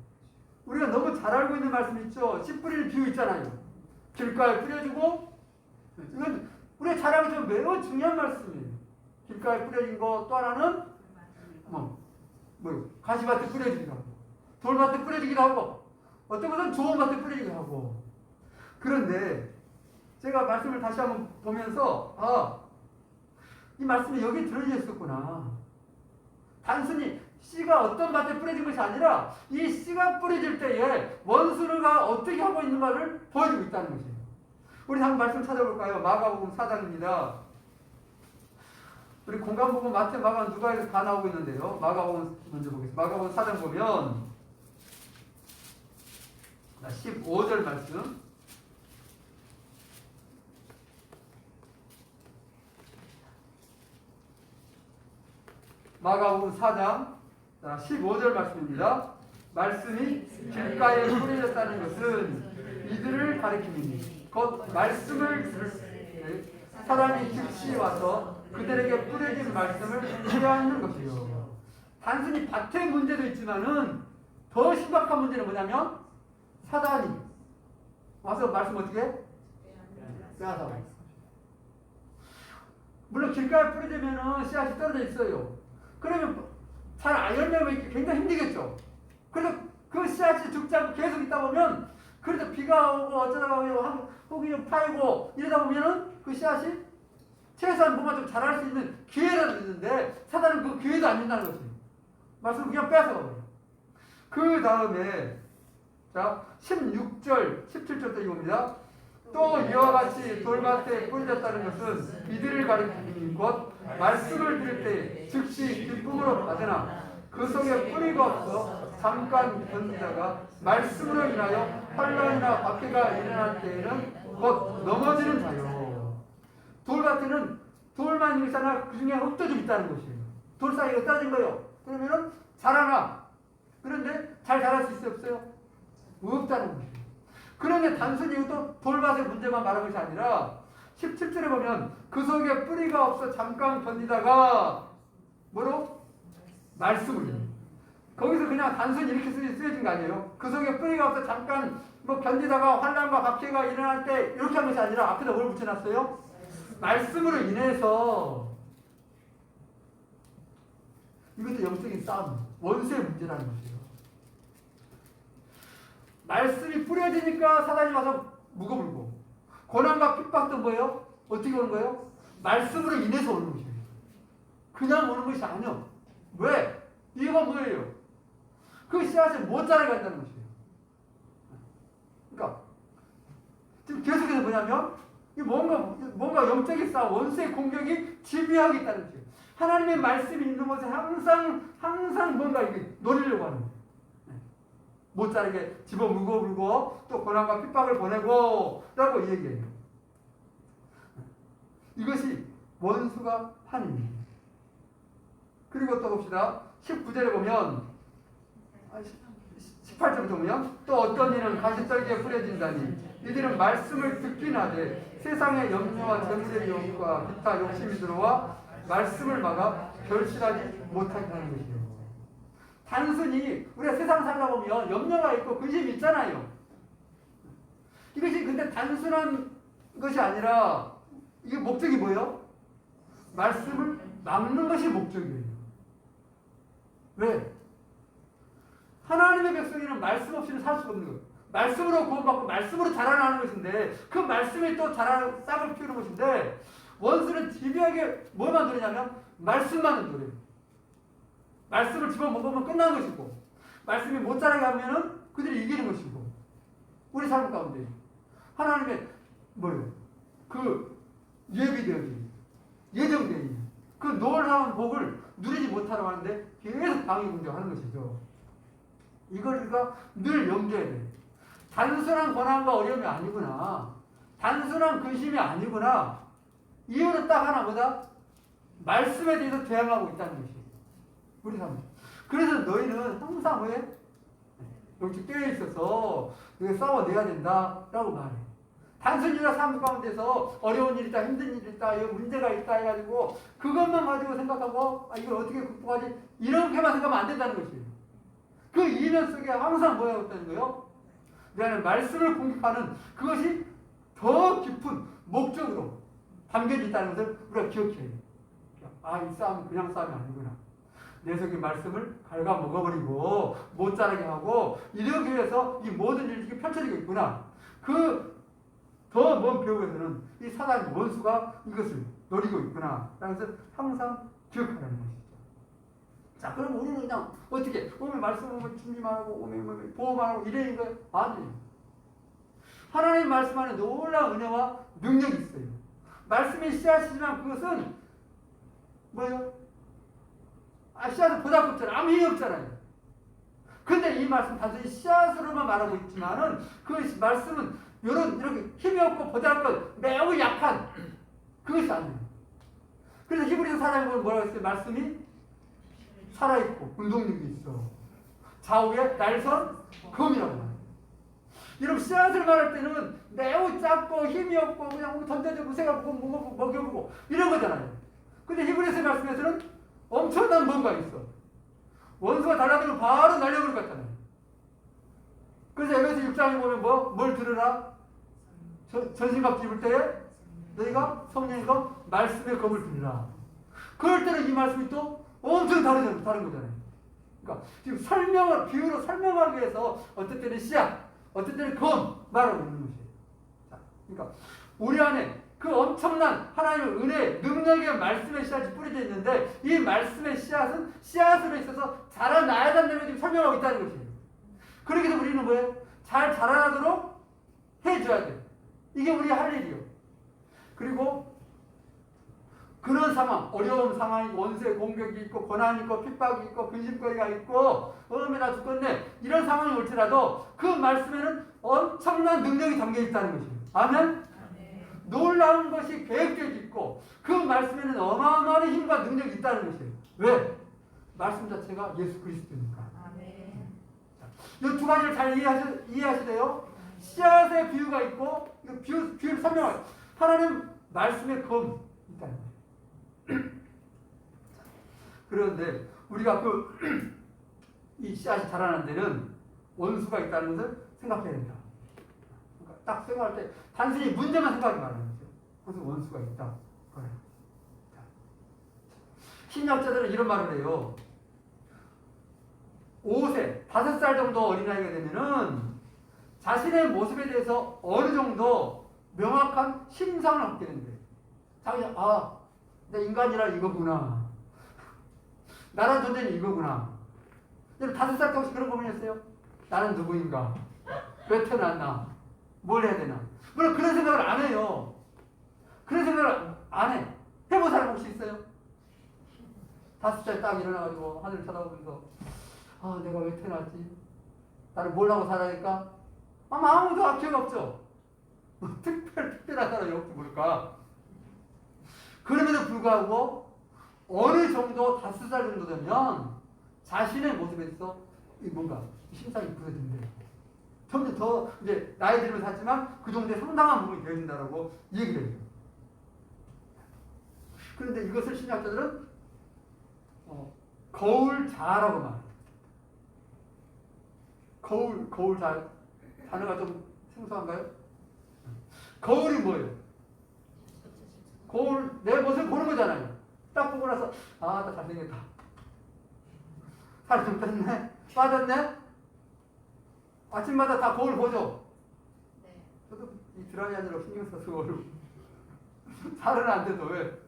우리가 너무 잘 알고 있는 말씀 있죠. 씨 뿌리는 비유 있잖아요. 길가에 뿌려주고 이건 우리가 잘 알고 있는 매우 중요한 말씀이에요. 길가에 뿌려진 거 또 하나는 가시밭에 뿌려주기도 하고 돌밭에 뿌려주기도 하고 어떤 것은 좋은 밭에 뿌려주기도 하고. 그런데 제가 말씀을 다시 한번 보면서 이 말씀이 여기 들어져 있었구나. 단순히 씨가 어떤 밭에 뿌려진 것이 아니라 이 씨가 뿌려질 때에 원수가 어떻게 하고 있는가를 보여주고 있다는 것이에요. 우리 한번 말씀 찾아볼까요? 마가복음 4장입니다. 우리 공간복음 마태, 마가, 누가에서 다 나오고 있는데요. 마가복음 먼저 보겠습니다. 마가복음 4장 보면 15절 말씀. 마가복음 4장 15절 말씀입니다. 말씀이 길가에 뿌려졌다는 것은 이들을 가리킴이니 곧 말씀을 들을 때 사람이 즉시 와서 그들에게 뿌려진 말씀을 취하는 것이요. 단순히 밭의 문제도 있지만은 더 심각한 문제는 뭐냐면 사단이 와서 말씀 어떻게 해? 빼앗아. 물론 길가에 뿌려지면은 씨앗이 떨어져 있어요. 그러면 잘 열매 맺기 굉장히 힘들겠죠. 그래서 그 씨앗이 죽지 않고 계속 있다 보면 그래도 비가 오고 어쩌다가 혹이 파이고 이러다 보면은 그 씨앗이 최소한 뭔가 좀 자랄 수 있는 기회라도 있는데 사단은 그 기회도 안 준다는 거지. 말씀을 그냥 뺏어가버려. 그 다음에 자 16절 17절도 이겁니다. 또 이와 같이 돌밭에 뿌려졌다는 것은 이들을 가리키니 곧 말씀을 들을 때 즉시 기쁨으로 받으나 그 속에 뿌리가 없어 잠깐 견디다가 말씀으로 인하여 환난이나 박해가 일어날 때에는 곧 넘어지는 자요. 돌밭에는 돌만 있잖아. 그 중에 흙도 좀 있다는 것이에요. 돌 사이가 떨어진 거예요. 그러면은 자라나. 그런데 잘 자랄 수 있어요? 없어요? 없다는 것이에요. 그런데 단순히 이것도 돌밭의 문제만 말하는 것이 아니라 17절에 보면 그 속에 뿌리가 없어 잠깐 견디다가 뭐로? 말씀을. 거기서 그냥 단순히 이렇게 쓰여진 거 아니에요? 그 속에 뿌리가 없어 잠깐 견디다가 환난과 박해가 일어날 때 이렇게 한 것이 아니라 앞에다 뭘 붙여놨어요? 말씀으로 인해서. 이것도 영적인 싸움, 원수의 문제라는 것이에요. 말씀이 뿌려지니까 사단이 와서 묵어불고 고난과 핍박도 뭐예요? 어떻게 오는 거예요? 말씀으로 인해서 오는 것이에요. 그냥 오는 것이 아니요. 왜? 이유가 뭐예요? 그 씨앗을 못 자라게 한다는 것이에요. 그러니까 지금 계속해서 뭐냐면 뭔가 영적인 싸움, 원수의 공격이 지배하고 있다는 것이에요. 하나님의 말씀이 있는 곳에 항상 뭔가 이게 노리려고 하는 거예요. 못 자르게 집어 물고 또 고난과 핍박을 보내고 라고 얘기해요. 이것이 원수가 하는 일이에요. 그리고 또 봅시다. 19절에 보면 18절부터 보면 또 어떤 이는 가시떨기에 뿌려진다니 이들은 말씀을 듣긴 하되 세상의 염려와 전세의 욕과 기타 욕심이 들어와 말씀을 막아 결실하지 못하게 하는 것이에요. 단순히 우리가 세상 살다 보면 염려가 있고 근심이 있잖아요. 이것이 근데 단순한 것이 아니라 이게 목적이 뭐예요? 말씀을 막는 것이 목적이에요. 왜? 하나님의 백성이는 말씀 없이는 살 수가 없는 거예요. 말씀으로 구원받고 말씀으로 자라나는 것인데 그 말씀이 또 자라는 싹을 피우는 것인데 원수는 집요하게 뭘 만드냐면 말씀만 만들어요. 말씀을 집어먹으면 끝나는 것이고 말씀이 못 자라게 하면은 그들이 이기는 것이고 우리 삶 가운데 하나님의 뭐예요? 그 예비되어진 예정되어진 그 놀라운 복을 누리지 못하러 하는데 계속 방해공격하는 것이죠. 이걸 우리가 늘 염두해야 돼. 단순한 고난과 어려움이 아니구나. 단순한 근심이 아니구나. 이유는 딱 하나 보다 말씀에 대해서 대항하고 있다는 것이에요. 우리 삶. 그래서 너희는 항상 왜 여기 깨어 있어서 싸워내야 된다라고 말해. 단순히 우리가 삶 가운데서 어려운 일이 있다, 힘든 일이 있다, 문제가 있다 해가지고 그것만 가지고 생각하고 이걸 어떻게 극복하지? 이렇게만 생각하면 안 된다는 것이에요. 그 이면 속에 항상 뭐가 있다는 거예요? 내 안에 말씀을 공격하는 그것이 더 깊은 목적으로 담겨져 있다는 것을 우리가 기억해야 해요. 이 싸움은 그냥 싸움이 아니구나. 내 속에 말씀을 갉아먹어버리고 못 자라게 하고 이러기 위해서 이 모든 일이 펼쳐지고 있구나. 그 더 먼 배후에서는 이 사단의 원수가 이것을 노리고 있구나. 라는 것을 항상 기억하라는 것이죠. 자, 그럼 우리는 그냥 어떻게 오면 말씀 오면 준비만 하고 오면 보호만 하고 이러는 거예요? 아니에요. 하나님 말씀 안에 놀라운 은혜와 능력이 있어요. 말씀이 씨앗이지만 그것은 뭐예요? 씨앗은 보잘것없잖아요. 아무 힘이 없잖아요. 근데 이 말씀 단순히 씨앗으로만 말하고 있지만은 그 말씀은 이렇게 힘이 없고 보잘것 매우 약한 그것이 아니에요. 그래서 히브리서 4장에 보면 뭐라고 했어요? 말씀이 살아있고 운동력이 있어. 좌우에 날선 검이라고 말해요. 여러분 씨앗을 말할 때는 매우 작고 힘이 없고 그냥 던져주고 새가보고 먹여보고 이런 거잖아요. 근데 히브리서 말씀에서는 엄청난 뭔가 있어. 원수가 달라들면 바로 날려버릴 것 같잖아요. 그래서 에베소 6장에 보면 뭘 들으라? 전신갑주 입을 때에 너희가 성령과 말씀의 검을 들으라. 그럴 때는 이 말씀이 또 엄청 다른 거잖아요. 그러니까 지금 비유로 설명하기 위해서 어떤 때는 씨앗, 어떤 때는 검 말하고 있는 것이에요. 자, 그러니까 우리 안에 그 엄청난 하나님의 은혜, 능력의 말씀의 씨앗이 뿌려져 있는데 이 말씀의 씨앗은 씨앗으로 있어서 자라나야 된다는 걸 지금 설명하고 있다는 것이에요. 그렇게 해서 우리는 뭐예요? 잘 자라나도록 해줘야 돼요. 이게 우리 할 일이요. 그리고 그런 상황, 어려운 상황이 원수의 공격이 있고 고난이 있고 핍박이 있고 근심거리가 있고 어머나 죽겠네 이런 상황이 올지라도 그 말씀에는 엄청난 능력이 담겨 있다는 것이에요. 아멘? 놀라운 것이 계획되어 있고 그 말씀에는 어마어마한 힘과 능력이 있다는 것이에요. 왜? 말씀 자체가 예수 그리스도니까. 이 두 가지를 잘 이해하시대요. 씨앗의 비유가 있고 비유를 설명해요. 하나님 말씀의 검 있다는 거예요. 그런데 우리가 이 씨앗이 자라는 데는 원수가 있다는 것을 생각해야 된다. 그러니까 딱 생각할 때 단순히 문제만 생각하지 말라는 거죠. 그래서 원수가 있다. 그래요. 신약자들은 이런 말을 해요. 5세, 5살 정도 어린아이가 되면은 자신의 모습에 대해서 어느 정도 명확한 심상을 갖게 된대. 자기가 내 인간이라 이거구나. 나란 존재는 이거구나. 여러분 5살 때 혹시 그런 고민했어요? 나는 누구인가? 왜 태어났나? 뭘 해야 되나? 물론 그런 생각을 안 해요. 그런 생각을 안 해. 해본 사람 혹시 있어요? 5살 딱 일어나가지고 하늘을 쳐다보면서 내가 왜 태어났지? 나를 뭘 하고 살아야니까? 아무도 기억 없죠? 특별한 사람이 없지 뭘까? 그럼에도 불구하고 어느 정도 5살 정도 되면 자신의 모습에 있어 뭔가 심상이 부서진대. 점점 더 이제 나이 들면서 하지만 그 정도의 상당한 부분이 되어진다라고 얘기를 해요. 그런데 이것을 신학자들은 거울자라고 말해요. 거울자 단어가 좀 생소한가요? 거울이 뭐예요? 거울 내 모습을 보는 거잖아요. 딱 보고 나서 아, 나 잘생겼다. 살이 좀 뺐네. 빠졌네. 아침마다 다 거울 보죠. 네. 저도 이 드라이하느라 신경 써서 거울 살은 안 돼도 왜?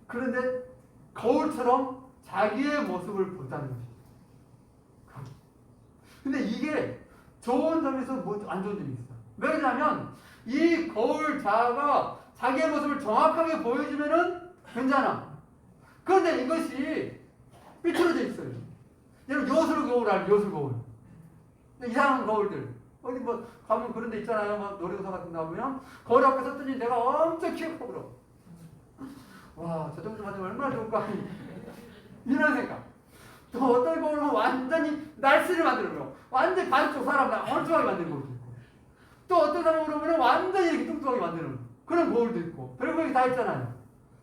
그런데 거울처럼 자기의 모습을 본다는 거죠. 근데 이게 좋은 점에서 안 좋은 점이 있어. 왜냐하면 이 거울 자아가 자기의 모습을 정확하게 보여주면은 괜찮아. 그런데 이것이 삐뚤어져 있어요. 여러분 요술 거울 알죠? 요술 거울. 이상한 거울들. 어디 뭐 가면 그런 데 있잖아요. 막 놀이동산 같은 데 가보면 거울 앞에 섰더니 내가 엄청 키가 커 보여. 와, 저 정도 맞으면 얼마나 좋을까. 이런 생각. 또 어떤 거울은 완전히 날씨를 만들어요. 완전히 반쪽 사람 헐쭉하게 만드는 거울도 있고. 또 어떤 사람은 보면 완전히 이렇게 뚱뚱하게 만드는 그런 거울도 있고. 별거 다 있잖아요.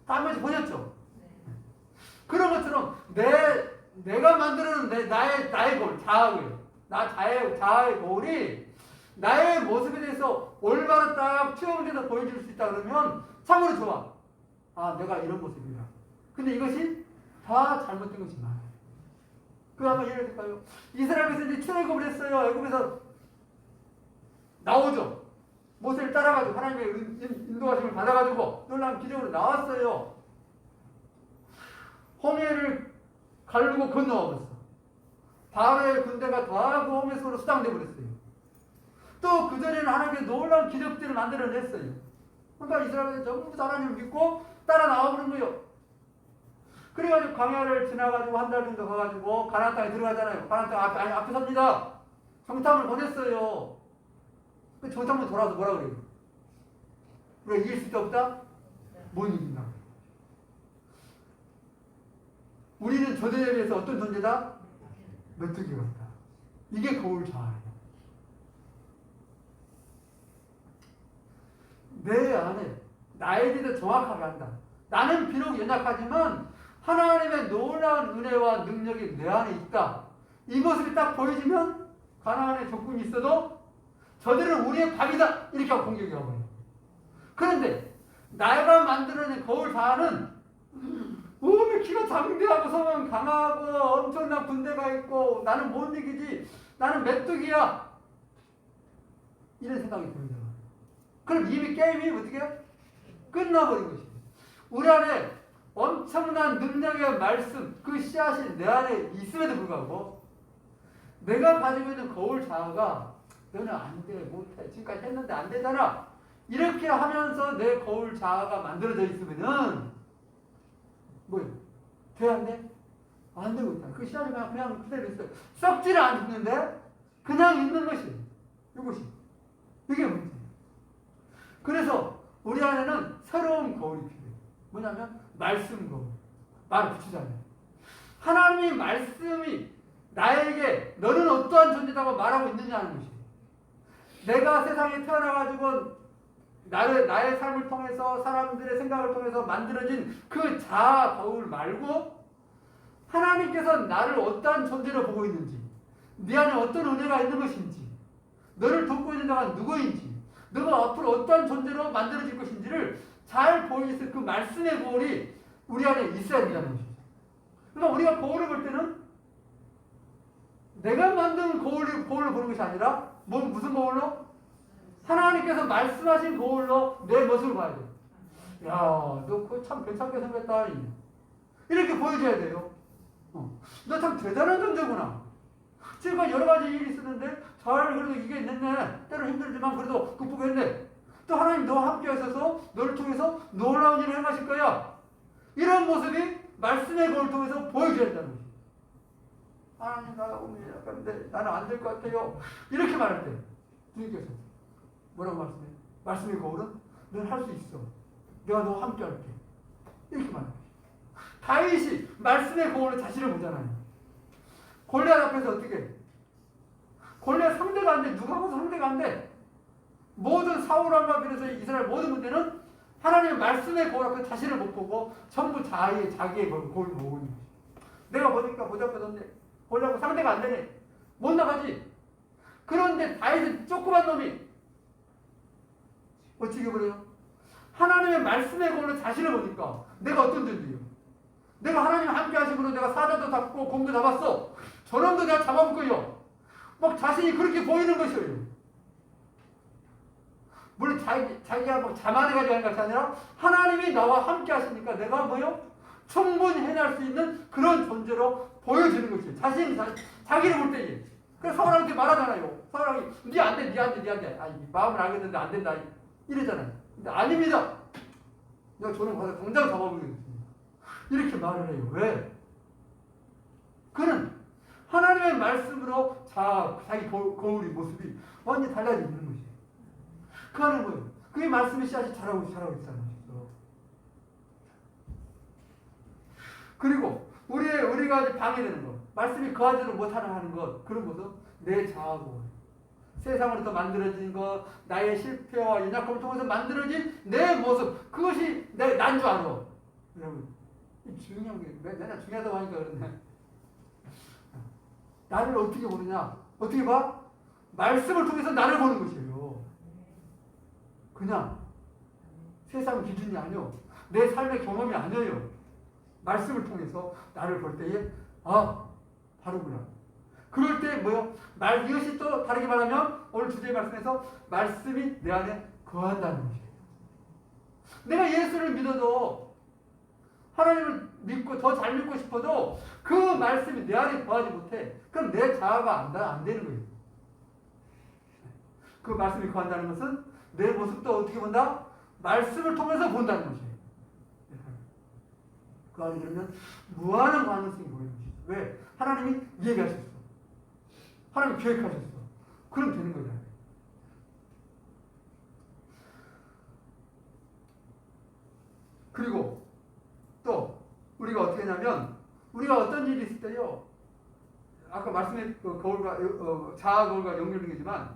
다 한 번씩 보셨죠? 그런 것처럼 내가 만들어놓은 나의 거울, 자아예요. 자아의 거울이 나의 모습에 대해서 올바로 딱 투영돼서 보여줄 수 있다 그러면 참으로 좋아. 아, 내가 이런 모습이다. 근데 이것이 다 잘못된 것이 많아요. 그 한번 예를 들까요? 이스라엘에서 이제 출애굽을 했어요. 애굽에서 나오죠. 모세를 따라가지고 하나님의 인도하심을 받아가지고 놀라운 기적으로 나왔어요. 홍해를 가르고 건너와버렸어. 바로의 군대가 다 그 홍해 속으로 수장돼 버렸어요. 또 그전에는 하나님의 놀라운 기적들을 만들어냈어요. 그러니까 이스라엘은 전부 하나님을 믿고 따라 나와버린 거예요. 그래가지고 광야를 지나가지고 한 달 정도 가가지고 가나안 땅에 들어가잖아요. 가나안 땅 앞에 섭니다. 정탐을 보냈어요. 그 정탐을 돌아서 뭐라 그래요? 우리가 이길 수 없다? 못 이긴다. 우리는 저들에 비해서 어떤 존재다? 메뚜기 같다. 이게 거울 자아예요. 내 안에 나에 대해서 정확하게 한다. 나는 비록 연약하지만 하나님의 놀라운 은혜와 능력이 내 안에 있다. 이 모습이 딱 보여지면 가나안에 적군이 있어도 저들은 우리의 밥이다. 이렇게 하고 공격이 와버려요. 그런데 내가 만들어낸 거울 자아는 몸이 키가 장대하고 성은 강하고 엄청난 군대가 있고 나는 못 이기지. 나는 메뚜기야. 이런 생각이 듭니다. 그럼 이미 게임이 어떻게 끝나버린 것입니다. 우리 안에 엄청난 능력의 말씀, 그 씨앗이 내 안에 있음에도 불구하고 내가 가지고 있는 거울 자아가 너는 안 돼, 못해, 지금까지 했는데 안 되잖아. 이렇게 하면서 내 거울 자아가 만들어져 있으면은 뭐예요? 돼, 안 돼? 안 되고 있다. 그 씨앗이 그냥 그대로 있어요. 썩지를 않는데 그냥 있는 것이 이것이 이게 문제예요. 그래서 우리 안에는 새로운 거울이 필요해요. 뭐냐면 말씀 거울. 말을 붙이자면 하나님의 말씀이 나에게 너는 어떠한 존재다고 말하고 있느냐 하는 것이에요. 내가 세상에 태어나가지고 나의 삶을 통해서 사람들의 생각을 통해서 만들어진 그 자아 거울 말고 하나님께서 나를 어떠한 존재로 보고 있는지 네 안에 어떤 은혜가 있는 것인지 너를 돕고 있는 자가 누구인지 너가 앞으로 어떠한 존재로 만들어질 것인지를 잘 보이는 그 말씀의 거울이 우리 안에 있어야 된다는 것이죠. 그러니까 우리가 거울을 볼 때는 내가 만든 거울을 보는 것이 아니라 무슨 거울로? 하나님께서 말씀하신 거울로 내 모습을 봐야 돼요. 야, 너 그거 참 괜찮게 생겼다. 이렇게 보여줘야 돼요. 너 참 대단한 존재구나. 지금까지 여러 가지 일이 있었는데 잘 그래도 이게 있네. 때로 힘들지만 그래도 극복했네. 또 하나님 너와 함께 하셔서 너를 통해서 놀라운 일을 행하실 거야. 이런 모습이 말씀의 거울을 통해서 보여줘야 된다는 거지. 하나님 나가 오늘 약간데 나는 안 될 것 같아요. 이렇게 말할 때 주님께서 뭐라고 말씀해? 말씀의 거울은 넌 할 수 있어. 내가 너와 함께 할게. 이렇게 말해요. 다윗이 말씀의 거울로 자신을 보잖아요. 골리앗 앞에서 어떻게 골리앗 상대가 안 돼. 누가 하고도 상대가 안 돼. 모든 사울왕과 비롯해서 이스라엘 모든 문제는 하나님의 말씀의 거울 앞에 자신을 못 보고 전부 자기의 거울을 보고 있는 거지. 내가 보니까 보잡혀졌네. 골리앗하고 상대가 안 되네. 못 나가지. 그런데 다윗은 조그만 놈이 어떻게 그래요? 하나님의 말씀의 거울로 자신을 보니까 내가 어떤 존재예요? 내가 하나님 함께 하심으로 내가 사자도 잡고 곰도 잡았어. 저놈도 내가 잡아먹고요. 막 자신이 그렇게 보이는 것이에요. 물론 자기가 뭐 자만해가지고 하는 것이 아니라 하나님이 나와 함께 하시니까 내가 뭐요? 충분히 해낼 수 있는 그런 존재로 보여지는 것이에요. 자기를 볼 때에. 그래서 사울한테 말하잖아요. 사울이 니 안 돼, 니 안 돼, 니 안 돼. 아니, 마음을 알겠는데 안 된다. 이러잖아요. 근데 아닙니다. 내가 저는 가서 당장 잡아버리겠습니다. 이렇게 말을 해요. 왜? 그는 하나님의 말씀으로 자기 거울의 모습이 완전히 달라져 있는 것이에요. 그 안에 뭐예요? 그의 말씀의 씨앗이 자라고 있다는 것이죠. 그리고 우리가 이제 방해되는 것, 말씀이 거하지를 못하는 것, 그런 것은 내 자아고 세상으로부터 만들어진 것, 나의 실패와 연약함을 통해서 만들어진 내 모습, 그것이 난 줄 알아. 여러분, 중요한 게 내가 중요하다고 하니까 그런데 나를 어떻게 보느냐? 어떻게 봐? 말씀을 통해서 나를 보는 것이에요. 그냥 세상 기준이 아니요. 내 삶의 경험이 아니에요. 말씀을 통해서 나를 볼 때에 아, 바로구나. 그럴 때 뭐요? 이것이 또 다르게 말하면 오늘 주제의 말씀에서 말씀이 내 안에 거한다는 것이에요. 내가 예수를 믿어도 하나님을 믿고 더 잘 믿고 싶어도 그 말씀이 내 안에 거하지 못해. 그럼 내 자아가 안 되는 거예요. 그 말씀이 거한다는 것은 내 모습도 어떻게 본다? 말씀을 통해서 본다는 것이에요. 그 안에 들으면 무한한 가능성이 보이는 것이죠. 왜? 하나님이 얘기하셨어. 하나님 계획하셨어. 그럼 되는 거잖아요. 그리고 또 우리가 어떻게 하냐면 우리가 어떤 일이 있을 때요. 아까 말씀의 그 거울과 자아 거울과 연결된 거지만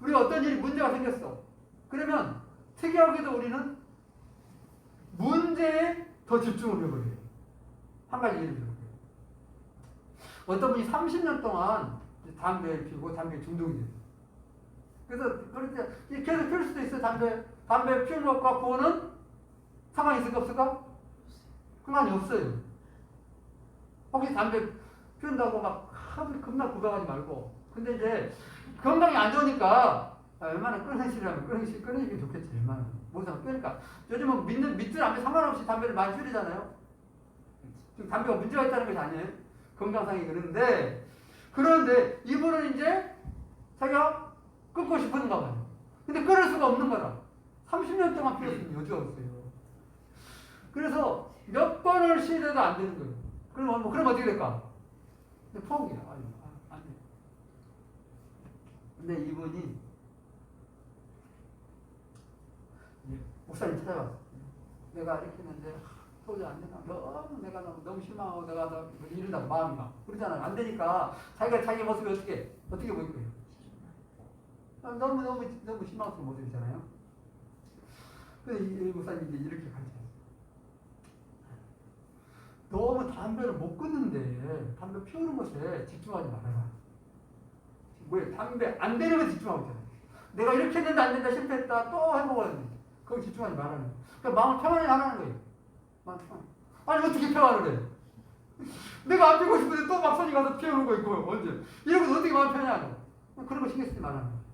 우리가 어떤 일이 문제가 생겼어. 그러면 특이하게도 우리는 문제에 더 집중을 해버려요. 한 가지 예를 들어요. 어떤 분이 30년 동안 담배 피우고 담배 중독이 돼요. 그래서 그럴 때 계속 피울 수도 있어요. 담배 피우는 것과 그거는 상관이 있을까 없을까? 상관이 없어요. 혹시 담배 피운다고 막 겁나 구박하지 말고. 근데 이제 건강이 안 좋으니까 얼마나 끊으시려면 끊으시기 좋겠지. 얼마나. 뭐상 끊으니까. 요즘은 믿든 안 믿든 상관없이 담배를 많이 피우잖아요. 지금 담배가 문제가 있다는 것이 아니에요. 건강상이 그런데 이분은 이제 자기가 끊고 싶은가 봐요. 근데 끊을 수가 없는 거라. 30년 동안 피웠으니 여지가 없어요. 그래서 몇 번을 시도해도 안 되는 거예요. 그럼 어떻게 될까? 포기야. 안 돼. 근데 이분이 목사님 찾아왔어. 내가 이렇게 했는데 도저히 안 되나? 내가 너무 실망하고 내가 이런다고 마음이 막 그러잖아요. 안 되니까 자기 모습이 어떻게 보일 거예요? 너무 실망스러운 모습이잖아요. 그래서 이 목사님이 이제 이렇게 가르쳐요. 너무 담배를 못 끊는데 담배 피우는 것에 집중하지 말아라. 뭐예요? 담배 안 되는 거 집중하고 있잖아요. 내가 이렇게 했는데 안 된다, 실패했다, 또 해먹었는데 거기 집중하지 말라는 거예요. 그러니까 마음을 평안히 하라는 거예요. 아니 어떻게 평안을 해? 내가 안 피우고 싶은데 또 막 손이 가서 피우는 거 있고 언제? 이러고 어떻게 마음 편하냐고. 그런 거 신경 쓰지 말라는 거예요.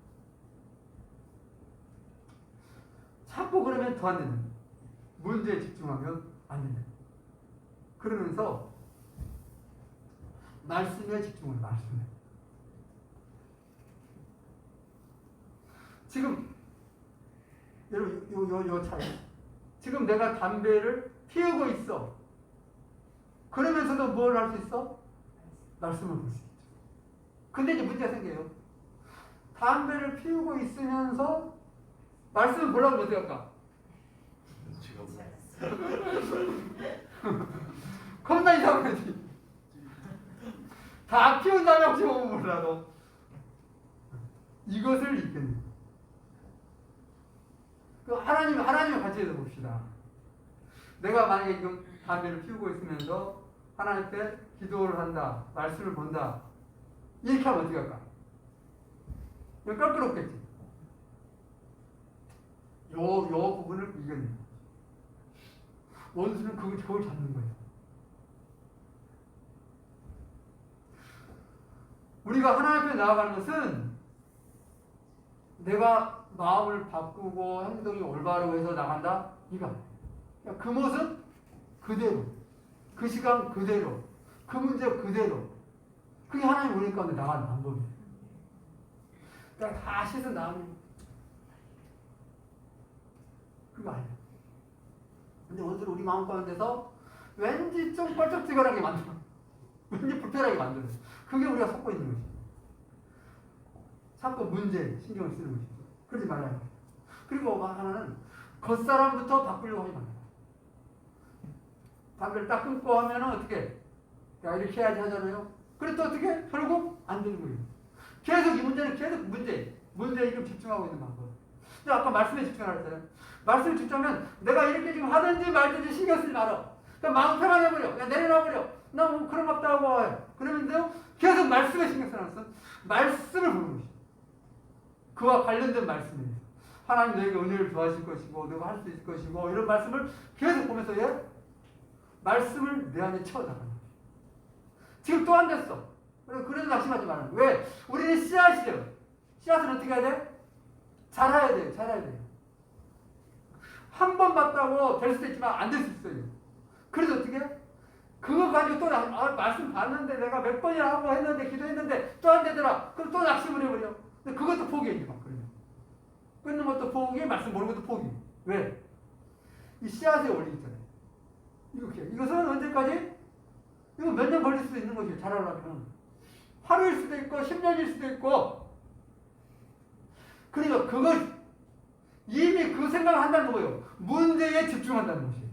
자꾸 그러면 더 안 된다. 문제에 집중하면 안 된다. 그러면서 말씀에 집중을 말씀에. 지금 여러분 요 차이. 지금 내가 담배를 피우고 있어. 그러면서도 뭘 할 수 있어? 말씀을 볼 수 있죠. 근데 이제 문제가 생겨요. 담배를 피우고 있으면서 말씀을 보려고 하면 어떻게 할까? 겁나 이상하지. 다 피운 다음에 혹시 보면 몰라도 이것을 이끄는. 그 하나님의 가치에서 봅시다. 내가 만약에 지금 담배를 피우고 있으면서 하나님께 기도를 한다, 말씀을 본다. 이렇게 하면 어떻게 할까? 이거 껄끄럽겠지. 요 부분을 이겨내는. 원수는 그걸 잡는 거예요. 우리가 하나님 앞에 나아가는 것은 내가 마음을 바꾸고 행동이 올바르고 해서 나간다? 이거. 그 모습 그대로, 그 시간 그대로, 그 문제 그대로. 그게 하나님 우리 가운데 나가는 방법이에요. 그냥 다 씻어 나오면 그거 아니에요. 근데 원수는 우리 마음 가운데서 왠지 좀 껄쩍지근하게 만들어. 왠지 불편하게 만들어. 그게 우리가 속고 있는 것이죠. 자꾸 문제 신경을 쓰는 것이죠. 그러지 말아요. 그리고 하나는 겉사람부터 바꾸려고 하지 말아요. 담배를 딱 끊고 하면은 어떻게? 야, 이렇게 해야지 하잖아요. 그래 또 어떻게? 결국 안 되는 거예요. 계속 이 문제는 계속 문제에 좀 집중하고 있는 방법. 근데 아까 말씀에 집중하라 했잖아요. 말씀에 집중하면 내가 이렇게 지금 하든지 말든지 신경 쓰지 말아. 그냥 마음 편안해버려. 그냥 내려놔버려. 나 뭐 그런 것 없다고 해. 그러면서요, 계속 말씀에 신경 쓰면서 말씀을 보는 것이죠. 그와 관련된 말씀이에요. 하나님 너에게 은혜를 더하실 것이고 너가 할 수 있을 것이고 이런 말씀을 계속 보면서 말씀을 내 안에 채워나가는 거예요. 지금 또 안 됐어. 그래도 낙심하지 말아요. 왜? 우리는 씨앗이에요. 씨앗은 어떻게 해야 돼? 자라야 돼요. 자라야 돼요. 한 번 봤다고 될 수도 있지만 안 될 수 있어요. 그래서 어떻게 해? 그거 가지고 또 말씀 봤는데 내가 몇 번이나 하고 했는데 기도했는데 또 안 되더라. 그럼 또 낙심을 해버려. 근데 그것도 포기해. 막 그러면. 끊는 것도 포기, 말씀 모르는 것도 포기. 왜? 이 씨앗의 원리 있잖아요. 이것은 언제까지? 이거 몇 년 걸릴 수도 있는 거죠. 자라려면. 하루일 수도 있고 10년일 수도 있고. 그러니까 그걸 이미 그 생각을 한다는 거예요. 문제에 집중한다는 것이에요.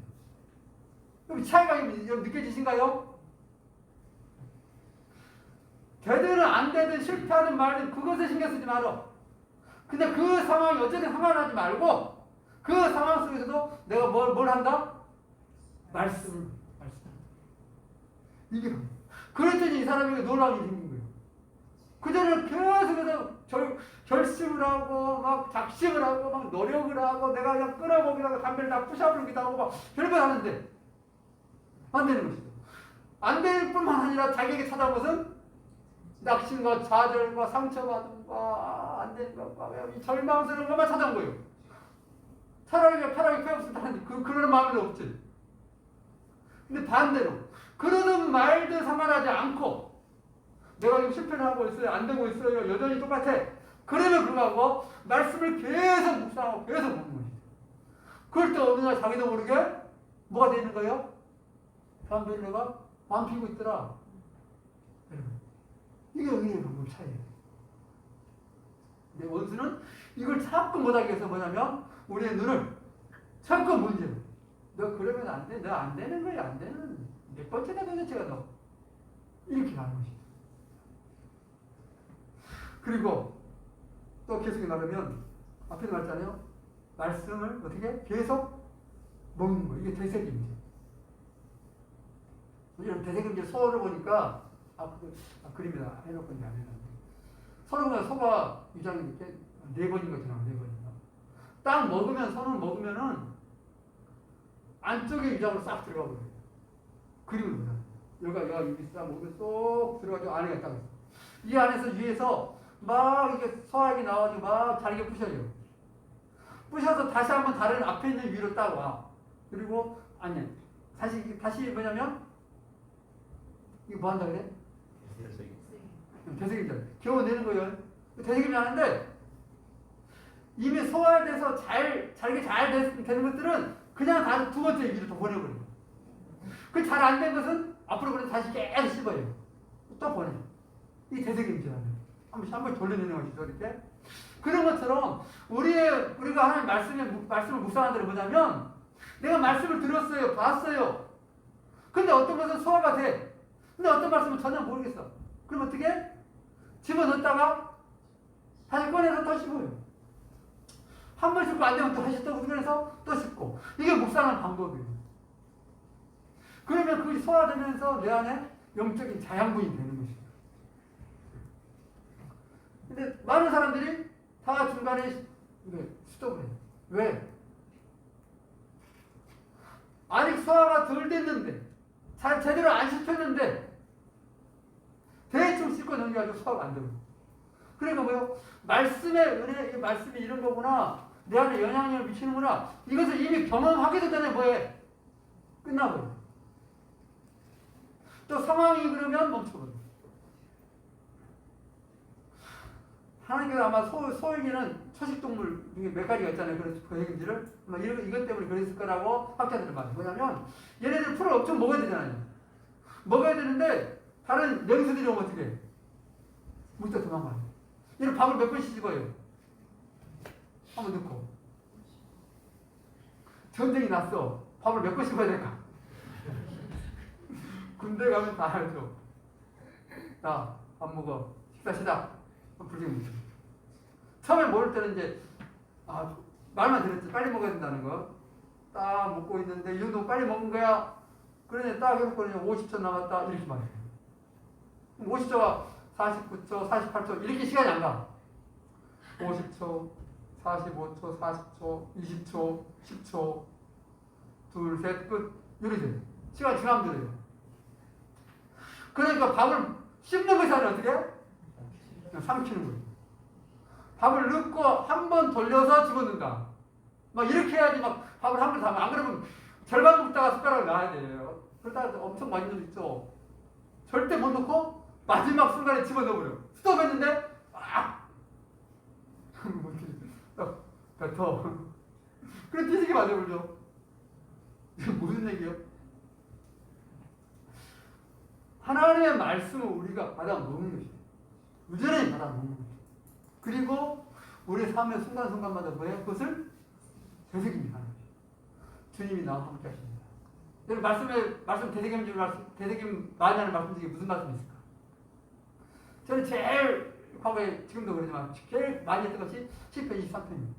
그럼 차이가 느껴지신가요? 되든 안 되든 실패하든 말든 그것에 신경 쓰지 말아. 근데 그 상황이 어쨌든 상관하지 말고 그 상황 속에서도 내가 뭘 한다? 말씀. 이게 그랬더니 이 사람에게 놀라운 일이 생긴 거예요. 그전에는 계속해서 결심을 하고 막 작심을 하고 막 노력을 하고 내가 그냥 끊어보기다가 담배를 다 부셔버리기도 하고 막 별걸 하는데 안 되는 것이죠. 안 될 뿐만 아니라 자기에게 찾아온 것은 낙심과 좌절과 상처받은 거, 안 되는 것과 이 절망스러운 것만 찾아온 거예요. 차라리 편하게 빼었으면 하는데 그러는 마음이 없지. 근데 반대로 그러는 말도 상관하지 않고 내가 지금 실패를 하고 있어요. 안 되고 있어요. 여전히 똑같아. 그러면 불구하고 말씀을 계속 묵상하고 계속 보는 것이죠. 그럴 때 어느 날 자기도 모르게 뭐가 되는 거예요? 담배를 내가 안 피우고 있더라. 이게 의미의 방법 차이예요. 근데 원수는 이걸 자꾸 못하게 해서 뭐냐면 우리의 눈을 자꾸 문제로 너 그러면 안 돼. 너 안 되는 거야. 안 되는. 몇 번째나 도대체가 너. 이렇게 가는 것이죠. 그리고 또 계속 나가면 앞에도 말했잖아요. 말씀을 어떻게 계속 먹는 거예요. 이게 되새김질. 이런 되새김질 소를 보니까 그림이다. 해놓고 이제 안 해놨는데 서로가 소가 위장이 이렇게 4번인가 지나가 4번인가. 딱 먹으면 손을 먹으면은 안쪽에 위장으로 싹 들어가 버려요. 그림을 보자. 여기가 여기 싹 먹으면 쏙 들어가지고 안에 딱 있어. 이 안에서 위에서 막 이게 소화액이 나와가지고 막 잘게 부셔요. 부셔서 다시 한번 다른 앞에 있는 위로 딱 와. 그리고 아니 다시 뭐냐면 이거 뭐 한다 그래? 되새김질. 겨우 내는 거예요. 되새김질 하는데 이미 소화돼서 잘게 잘 되는 것들은 그냥 다른 두 번째 위로 또 보내버려요. 그 잘 안 된 것은 앞으로 그냥 다시 계속 씹어요. 또 보내. 이 되새김질 하는. 한번 돌려내는 것이죠. 이렇게. 그런 것처럼 우리가 하나님 말씀을 묵상하는 데는 뭐냐면 내가 말씀을 들었어요. 봤어요. 근데 어떤 것은 소화가 돼. 근데 어떤 말씀은 전혀 모르겠어. 그럼 어떻게? 집어넣었다가 다시 꺼내서 또 씹어요. 한 번 씹고 안 되면 또 다시 또 꺼내서 또 씹고. 이게 묵상하는 방법이에요. 그러면 그것이 소화되면서 내 안에 영적인 자양분이 되는 것이에요. 근데 많은 사람들이 다 중간에 스톱을 해요. 왜? 아직 소화가 덜 됐는데, 잘 제대로 안 씹혔는데, 대충 씹고 넘겨가지고 소화가 안 되고. 그러니까 뭐요? 말씀의 은혜, 말씀이 이런 거구나. 내 안에 영향력을 미치는구나. 이것을 이미 경험하기도 전에 뭐해? 끝나버려. 또 상황이 그러면 멈춰버려. 하나님께서 아마 소에게는 초식동물 중에 몇 가지가 있잖아요. 그 얘기들을. 아마 이것 때문에 그랬을 거라고 학자들은 말해요. 뭐냐면, 얘네들 풀을 엄청 먹어야 되잖아요. 먹어야 되는데, 다른 명수들이 오면 어떻게 해? 물도 도망가요. 얘는 밥을 몇 번씩 집어요. 한번 넣고. 전쟁이 났어. 밥을 몇 번 씹어야 될까? 군대 가면 다 알죠. 자, 밥 먹어. 식사 시작. 불경이죠. 처음에 먹을 때는 이제, 말만 들었지. 빨리 먹어야 된다는 거. 딱 먹고 있는데, 이 정도 빨리 먹은 거야. 그러니 딱 해놓고 50초 남았다. 이렇게 말해요. 50초가 49초, 48초. 이렇게 시간이 안 가. 50초, 45초, 40초, 20초, 10초, 둘, 셋, 끝. 이렇게 돼요. 시간 지나면 돼요. 그러니까 밥을 씹는 것이 아니라 어떻게 해? 그냥 삼키는 거예요. 밥을 넣고 한 번 돌려서 집어넣는다. 막 이렇게 해야지 막 밥을 한 번 담아. 안 그러면 절반 먹다가 숟가락을 놔야 돼요. 그러다가 엄청 많이 넣을 있죠. 절대 못 넣고 마지막 순간에 집어넣어버려. 스톱했는데 뱉어. 그래 뒤지게 맞아버려. 이게 무슨 얘기예요? 하나님의 말씀을 우리가 받아 먹는 것이에요. 의전히 받아 먹는 것이에요. 그리고 우리 삶의 순간순간마다 뭐예요? 그것을 되새깁니다. 주님이 나와 함께 하십니다. 여러분 말씀 되새김 많이 하는 말씀 중에 무슨 말씀이 있을까? 저는 제일 과거에 지금도 그러지만 제일 많이 했던 것이 10편 23편입니다.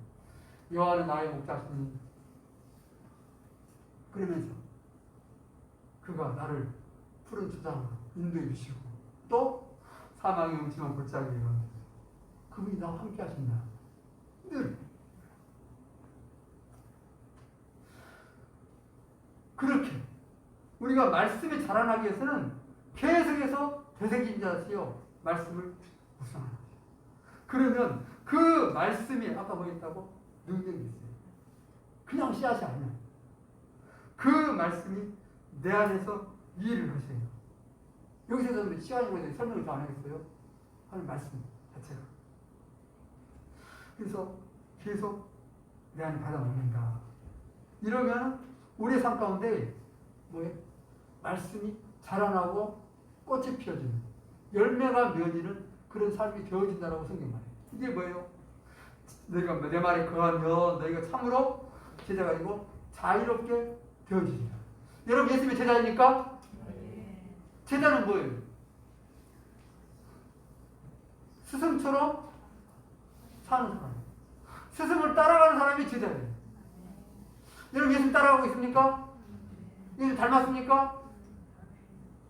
여호와는 나의 목자시니 그러면서 그가 나를 푸른 초장으로 인도해 주시고 또 사망의 음침한 골짜기에 이르는 그분이 나와 함께 하신다. 늘 그렇게 우리가 말씀이 자라나기 위해서는 계속해서 되새긴 자시요 말씀을 묵상하는 거예요. 그러면 그 말씀이 아까 뭐 했다고? 능력이 있어요. 그냥 씨앗이 아니야. 그 말씀이 내 안에서 일을 하세요. 여기서 씨앗인 거에 대해 설명을 더 안 하겠어요? 하는 말씀 자체가. 그래서 계속 내 안에 받아 먹는다. 이러면 우리의 삶 가운데 뭐예요? 말씀이 자라나고 꽃이 피어지는 열매가 맺어지는 그런 삶이 되어진다라고 성경 말해요. 이게 뭐예요? 너희가 내 말에 거하면 너희가 참으로 제자가 아니고 자유롭게 되어지리라. 여러분 예수님의 제자입니까? 제자는 뭐예요? 스승처럼 사는 사람. 스승을 따라가는 사람이 제자예요. 여러분 예수님 따라가고 있습니까? 예수님 닮았습니까?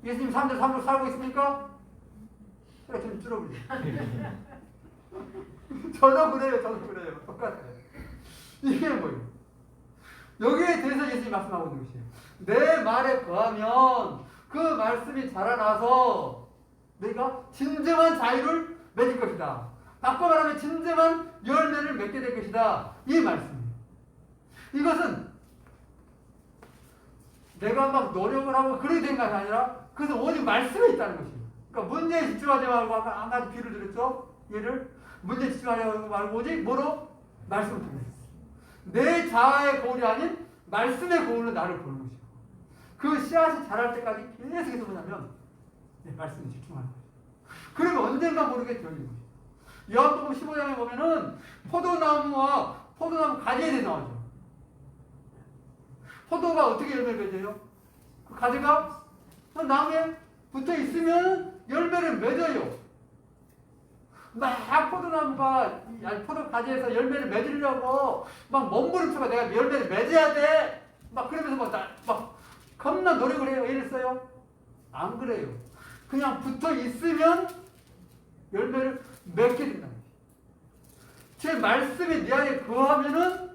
예수님 삶대로 살고 있습니까? 제가 좀 줄어버려요. 저도 그래요. 똑같아요. 이게 뭐예요? 여기에 대해서 예수님이 말씀하고 있는 것이에요. 내 말에 거하면 그 말씀이 자라나서 내가 진정한 자유를 맺을 것이다. 바꿔 말하면 진정한 열매를 맺게 될 것이다. 이 말씀이에요. 이것은 내가 막 노력을 하고 그렇게 된 것이 아니라 그것은 오직 말씀에 있다는 것이에요. 그러니까 문제에 집중하지 말고 아까 한 가지 비유를 드렸죠? 얘를 문제에 집중하지 말고 오직 뭐로? 말씀을 통해서. 내 자아의 거울이 아닌 말씀의 거울로 나를 보는 것이고 그 씨앗이 자랄 때까지 계속해서 뭐냐면 내 말씀에 집중하는 거예요. 그러면 언젠가 모르게 되어지는 거예요. 요한복음 15장에 보면은 포도나무와 포도나무 가지에 대해 나오죠. 포도가 어떻게 열매를 맺어요? 그 가지가 나무에 붙어 있으면 열매를 맺어요. 막 포도나무가 포도 가지에서 열매를 맺으려고 막 몸부림쳐가 내가 열매를 맺어야 돼. 막 그러면서 막 겁나 노력을 해요. 이랬어요? 안 그래요. 그냥 붙어 있으면 열매를 맺게 된다. 제 말씀이 내 안에 거하면은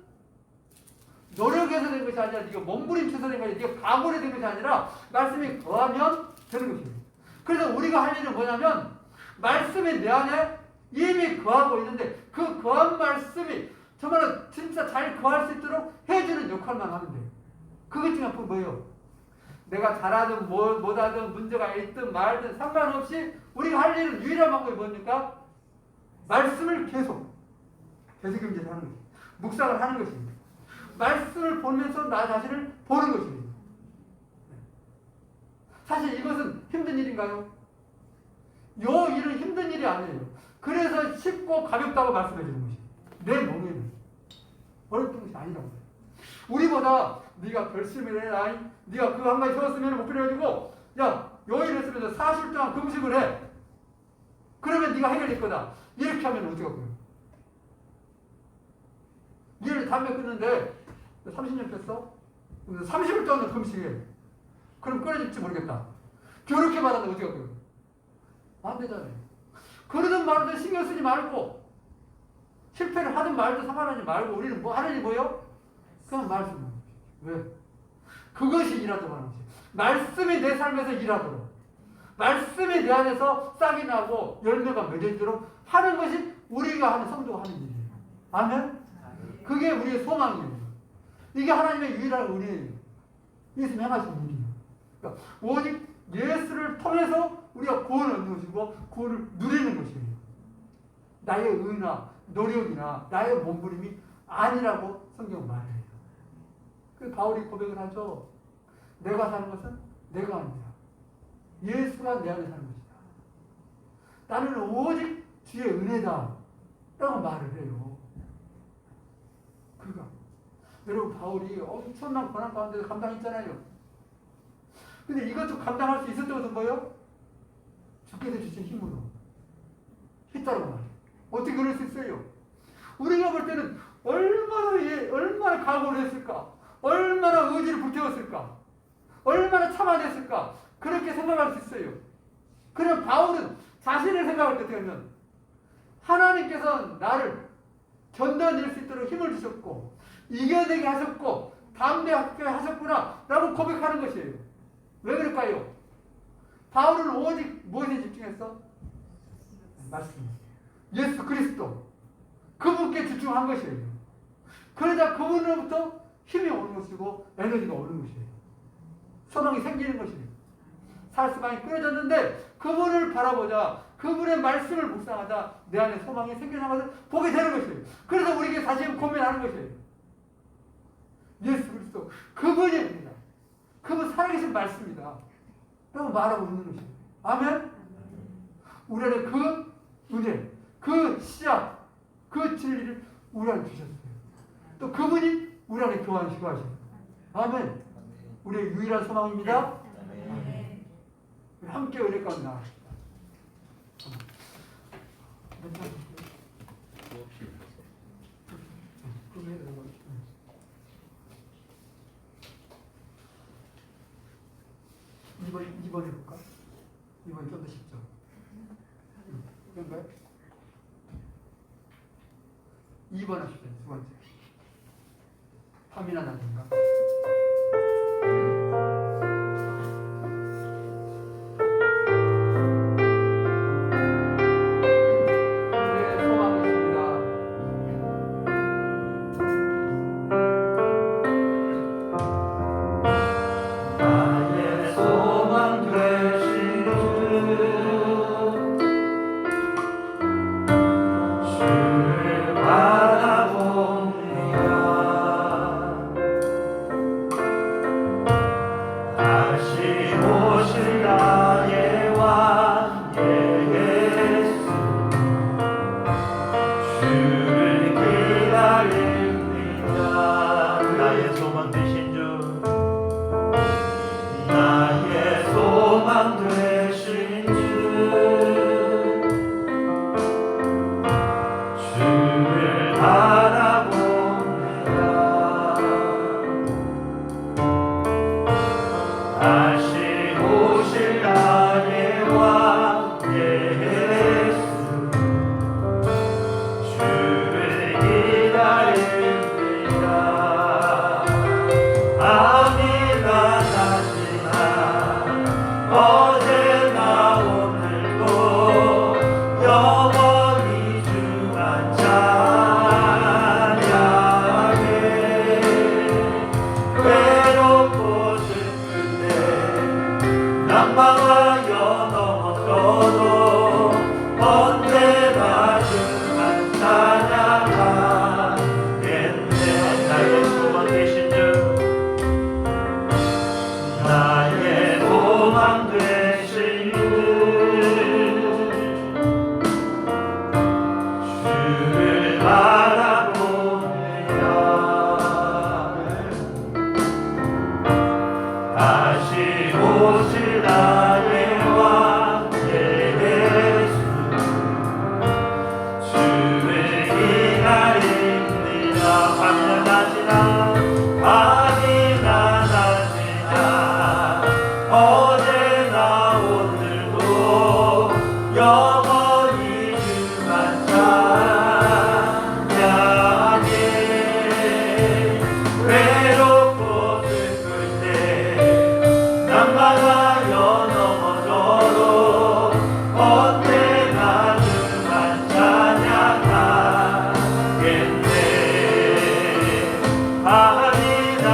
노력해서 된 것이 아니라 네가 몸부림쳐서 된 것이 네가 각오를 된 것이 아니라 말씀이 거하면 되는 것이에요. 그래서 우리가 할 일은 뭐냐면 말씀이 내 안에 이미 거하고 있는데 그 거한 말씀이 정말 진짜 잘 거할 수 있도록 해주는 역할만 하면 돼요. 그것 중에 앞으로 뭐예요? 내가 잘하든 못하든 문제가 있든 말든 상관없이 우리가 할 일은 유일한 방법이 뭡니까? 말씀을 계속 경제를 하는 것입니다. 묵상을 하는 것입니다. 말씀을 보면서 나 자신을 보는 것입니다. 사실 이것은 힘든 일인가요? 요 일은 힘든 일이 아니에요. 그래서 쉽고 가볍다고 말씀해 주는 것입니다. 내 몸에는 어렵던 것이 아니라고. 우리보다 네가 결심을 해라. 네가 그거 한 가지 세웠으면 목표를 해가지고 야, 요 일을 했으면 40일 동안 금식을 해. 그러면 네가 해결될 거다. 이렇게 하면 어떻게 할까요? 얘를 담배 끊는데 30년 폈어? 30일 동안 금식해. 그럼 끊어질지 모르겠다. 그렇게 말하면 어떻게 할까요? 안 되잖아요. 그러든 말든 신경 쓰지 말고 실패를 하든 말든 상관하지 말고 우리는 뭐 하는 일 뭐요? 그냥 말씀. 왜? 그것이 일하도록 하는 거지. 말씀이 내 삶에서 일하도록. 말씀이 내 안에서 싹이 나고 열매가 맺어지도록 하는 것이 우리가 하는 성도가 하는 일이에요. 아멘? 그게 우리의 소망이에요. 이게 하나님의 유일한 은혜예요. 예수님 행하신 일이에요. 그러니까 오직 예수를 통해서 우리가 구원을 얻는 것이고 구원을 누리는 것이에요. 나의 의나 노력이나 나의 몸부림이 아니라고 성경은 말해요. 그 바울이 고백을 하죠. 내가 사는 것은 내가 아니다. 예수가 내 안에 사는 것이다. 나는 오직 주의 은혜다. 라고 말을 해요. 그러니까 여러분 바울이 엄청난 고난 가운데 감당했잖아요. 근데 이것도 감당할 수 있었던 것은 뭐예요? 주께서 주신 힘으로 했다고 말해요. 어떻게 그럴 수 있어요? 우리가 볼 때는 얼마나 각오를 했을까? 얼마나 의지를 불태웠을까? 얼마나 참아냈을까? 그렇게 생각할 수 있어요. 그럼 바울은 자신을 생각할 때 어떻게 하면 하나님께서 나를 견뎌낼 수 있도록 힘을 주셨고 이겨내게 하셨고 담대하게 하셨구나 라고 고백하는 것이에요. 왜 그럴까요? 바울은 오직 무엇에 집중했어? 말씀. 예수 그리스도. 그분께 집중한 것이에요. 그러자 그분으로부터 힘이 오는 것이고 에너지가 오는 것이에요. 소망이 생기는 것이에요. 살수방이 끊어졌는데 그분을 바라보자. 그분의 말씀을 묵상하자 내 안에 소망이 생겨난 것을 보게 되는 것이에요. 그래서 우리에게 다시 고민하는 것이에요. 예수 그리스도 그분입니다. 그분 살아계신 말씀이다. 라고 말하고 있는 것이에요. 아멘? 우리 안에 그 은혜, 그 씨앗, 그 진리를 우리 안에 주셨어요. 또 그분이 우리 안에 교환시고 하셔요. 아멘. 우리의 유일한 소망입니다. 함께 은혜 가운데 나가십시다. 이번 해볼까? 이번이 좀 더 쉽죠? 그런가요? 2번 합시다. 두 번째. 밤이나 낮인가? 계신 주 나의 소망 되신 주 주를 바라봅니다. 다시 오실 나의 왕 예수 주를 기다립니다. 밤이나 낮이나 밤이나 낮이나 어제나 오늘도 영원히 주만 찬양해. 외롭고 슬플 때 난방하여 넘어져도 언제나 주만 찬양하겠네. 밤이나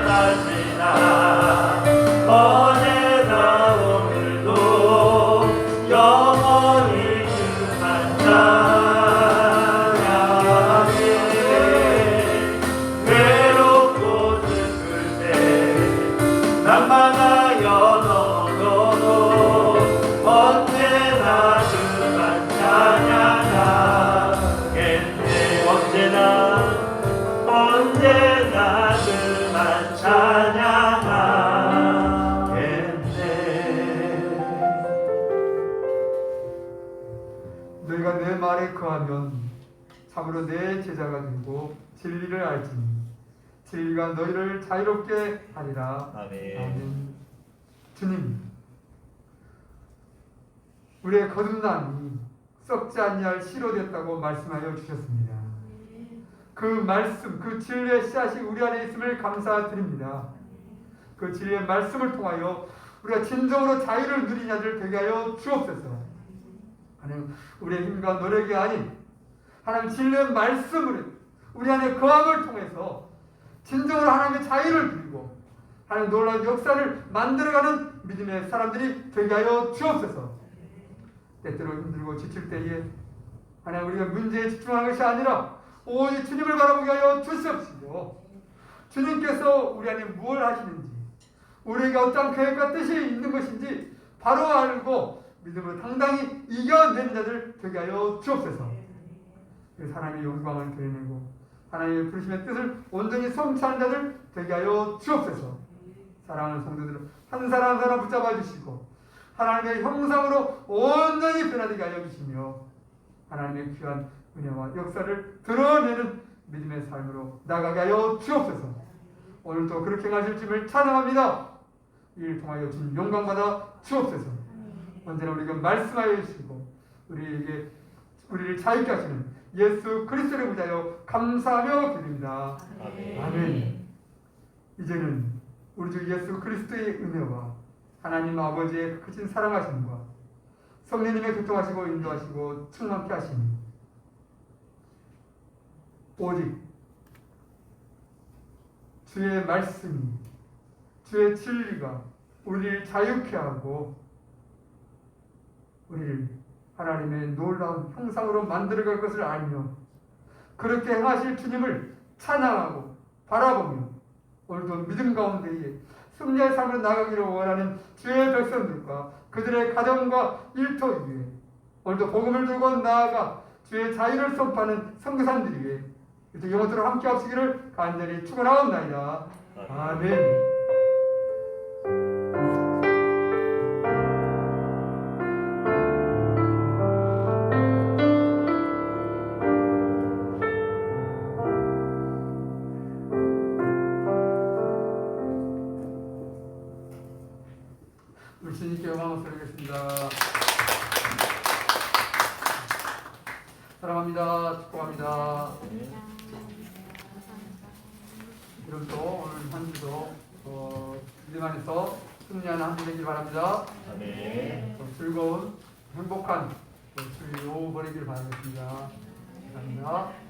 낮이나 어제나 오늘도 영원히 너희가 내 말에 거하면 참으로 내 제자가 되고 진리를 알지니 진리가 너희를 자유롭게 하리라. 아멘. 아멘. 주님, 우리의 거듭남이 썩지 아니할 씨로 됐다고 말씀하여 주셨습니다. 그 말씀, 그 진리의 씨앗이 우리 안에 있음을 감사드립니다. 그 진리의 말씀을 통하여 우리가 진정으로 자유를 누리는 자들 되게 하여 주옵소서. 하나님, 우리의 힘과 노력이 아닌 하나님 진리의 말씀을 우리 안에 거함을 통해서 진정으로 하나님의 자유를 누리고 하나님 놀라운 역사를 만들어가는 믿음의 사람들이 되게 하여 주옵소서. 때때로 힘들고 지칠 때에 하나님 우리가 문제에 집중하는 것이 아니라 오직 주님을 바라보게 하여 주시옵시고 주님께서 우리 안에 무엇을 하시는지 우리에게 어떤 계획과 뜻이 있는 것인지 바로 알고 믿음으로 당당히 이겨내는 자들 되게 하여 주옵소서. 하나님의 영광을 드러내고 하나님의 부르심의 뜻을 온전히 성취하는 자들 되게 하여 주옵소서. 사랑하는 성도들 한 사람 한 사람 붙잡아 주시고 하나님의 형상으로 온전히 변화되게 하여 주시며 하나님의 귀한 은혜와 역사를 드러내는 믿음의 삶으로 나가게 하여 주옵소서. 오늘도 그렇게 하실 주님을 찬양합니다. 이를 통하여 주님 영광받아 주옵소서. 언제나 우리가 말씀하여 주시고 우리를 자유케 하시는 예수 그리스도를 위하여 감사하며 드립니다. 아멘. 이제는 우리 주 예수 그리스도의 은혜와 하나님 아버지의 크신 사랑하심과 성령님의 교통하시고 인도하시고 충만케 하시니 오직 주의 말씀이 주의 진리가 우리를 자유케 하고 우리를 하나님의 놀라운 형상으로 만들어갈 것을 알며 그렇게 행하실 주님을 찬양하고 바라보며 오늘도 믿음 가운데에 승리의 삶으로 나가기를 원하는 주의 백성들과 그들의 가정과 일터 위에 오늘도 복음을 들고 나아가 주의 자유를 선포하는 선교사님들 위해 이렇게 영원토록 함께 하시기를 간절히 축원하옵나이다. 아멘. 우리 주님께 영광을 드리겠습니다. 사랑합니다. 축복합니다. 이름도 오늘 한 주도 믿음 안에서 승리하는 한 주 되길 바랍니다. 아멘. 즐거운 행복한 주일 오후 보내길 바라겠습니다. 감사합니다.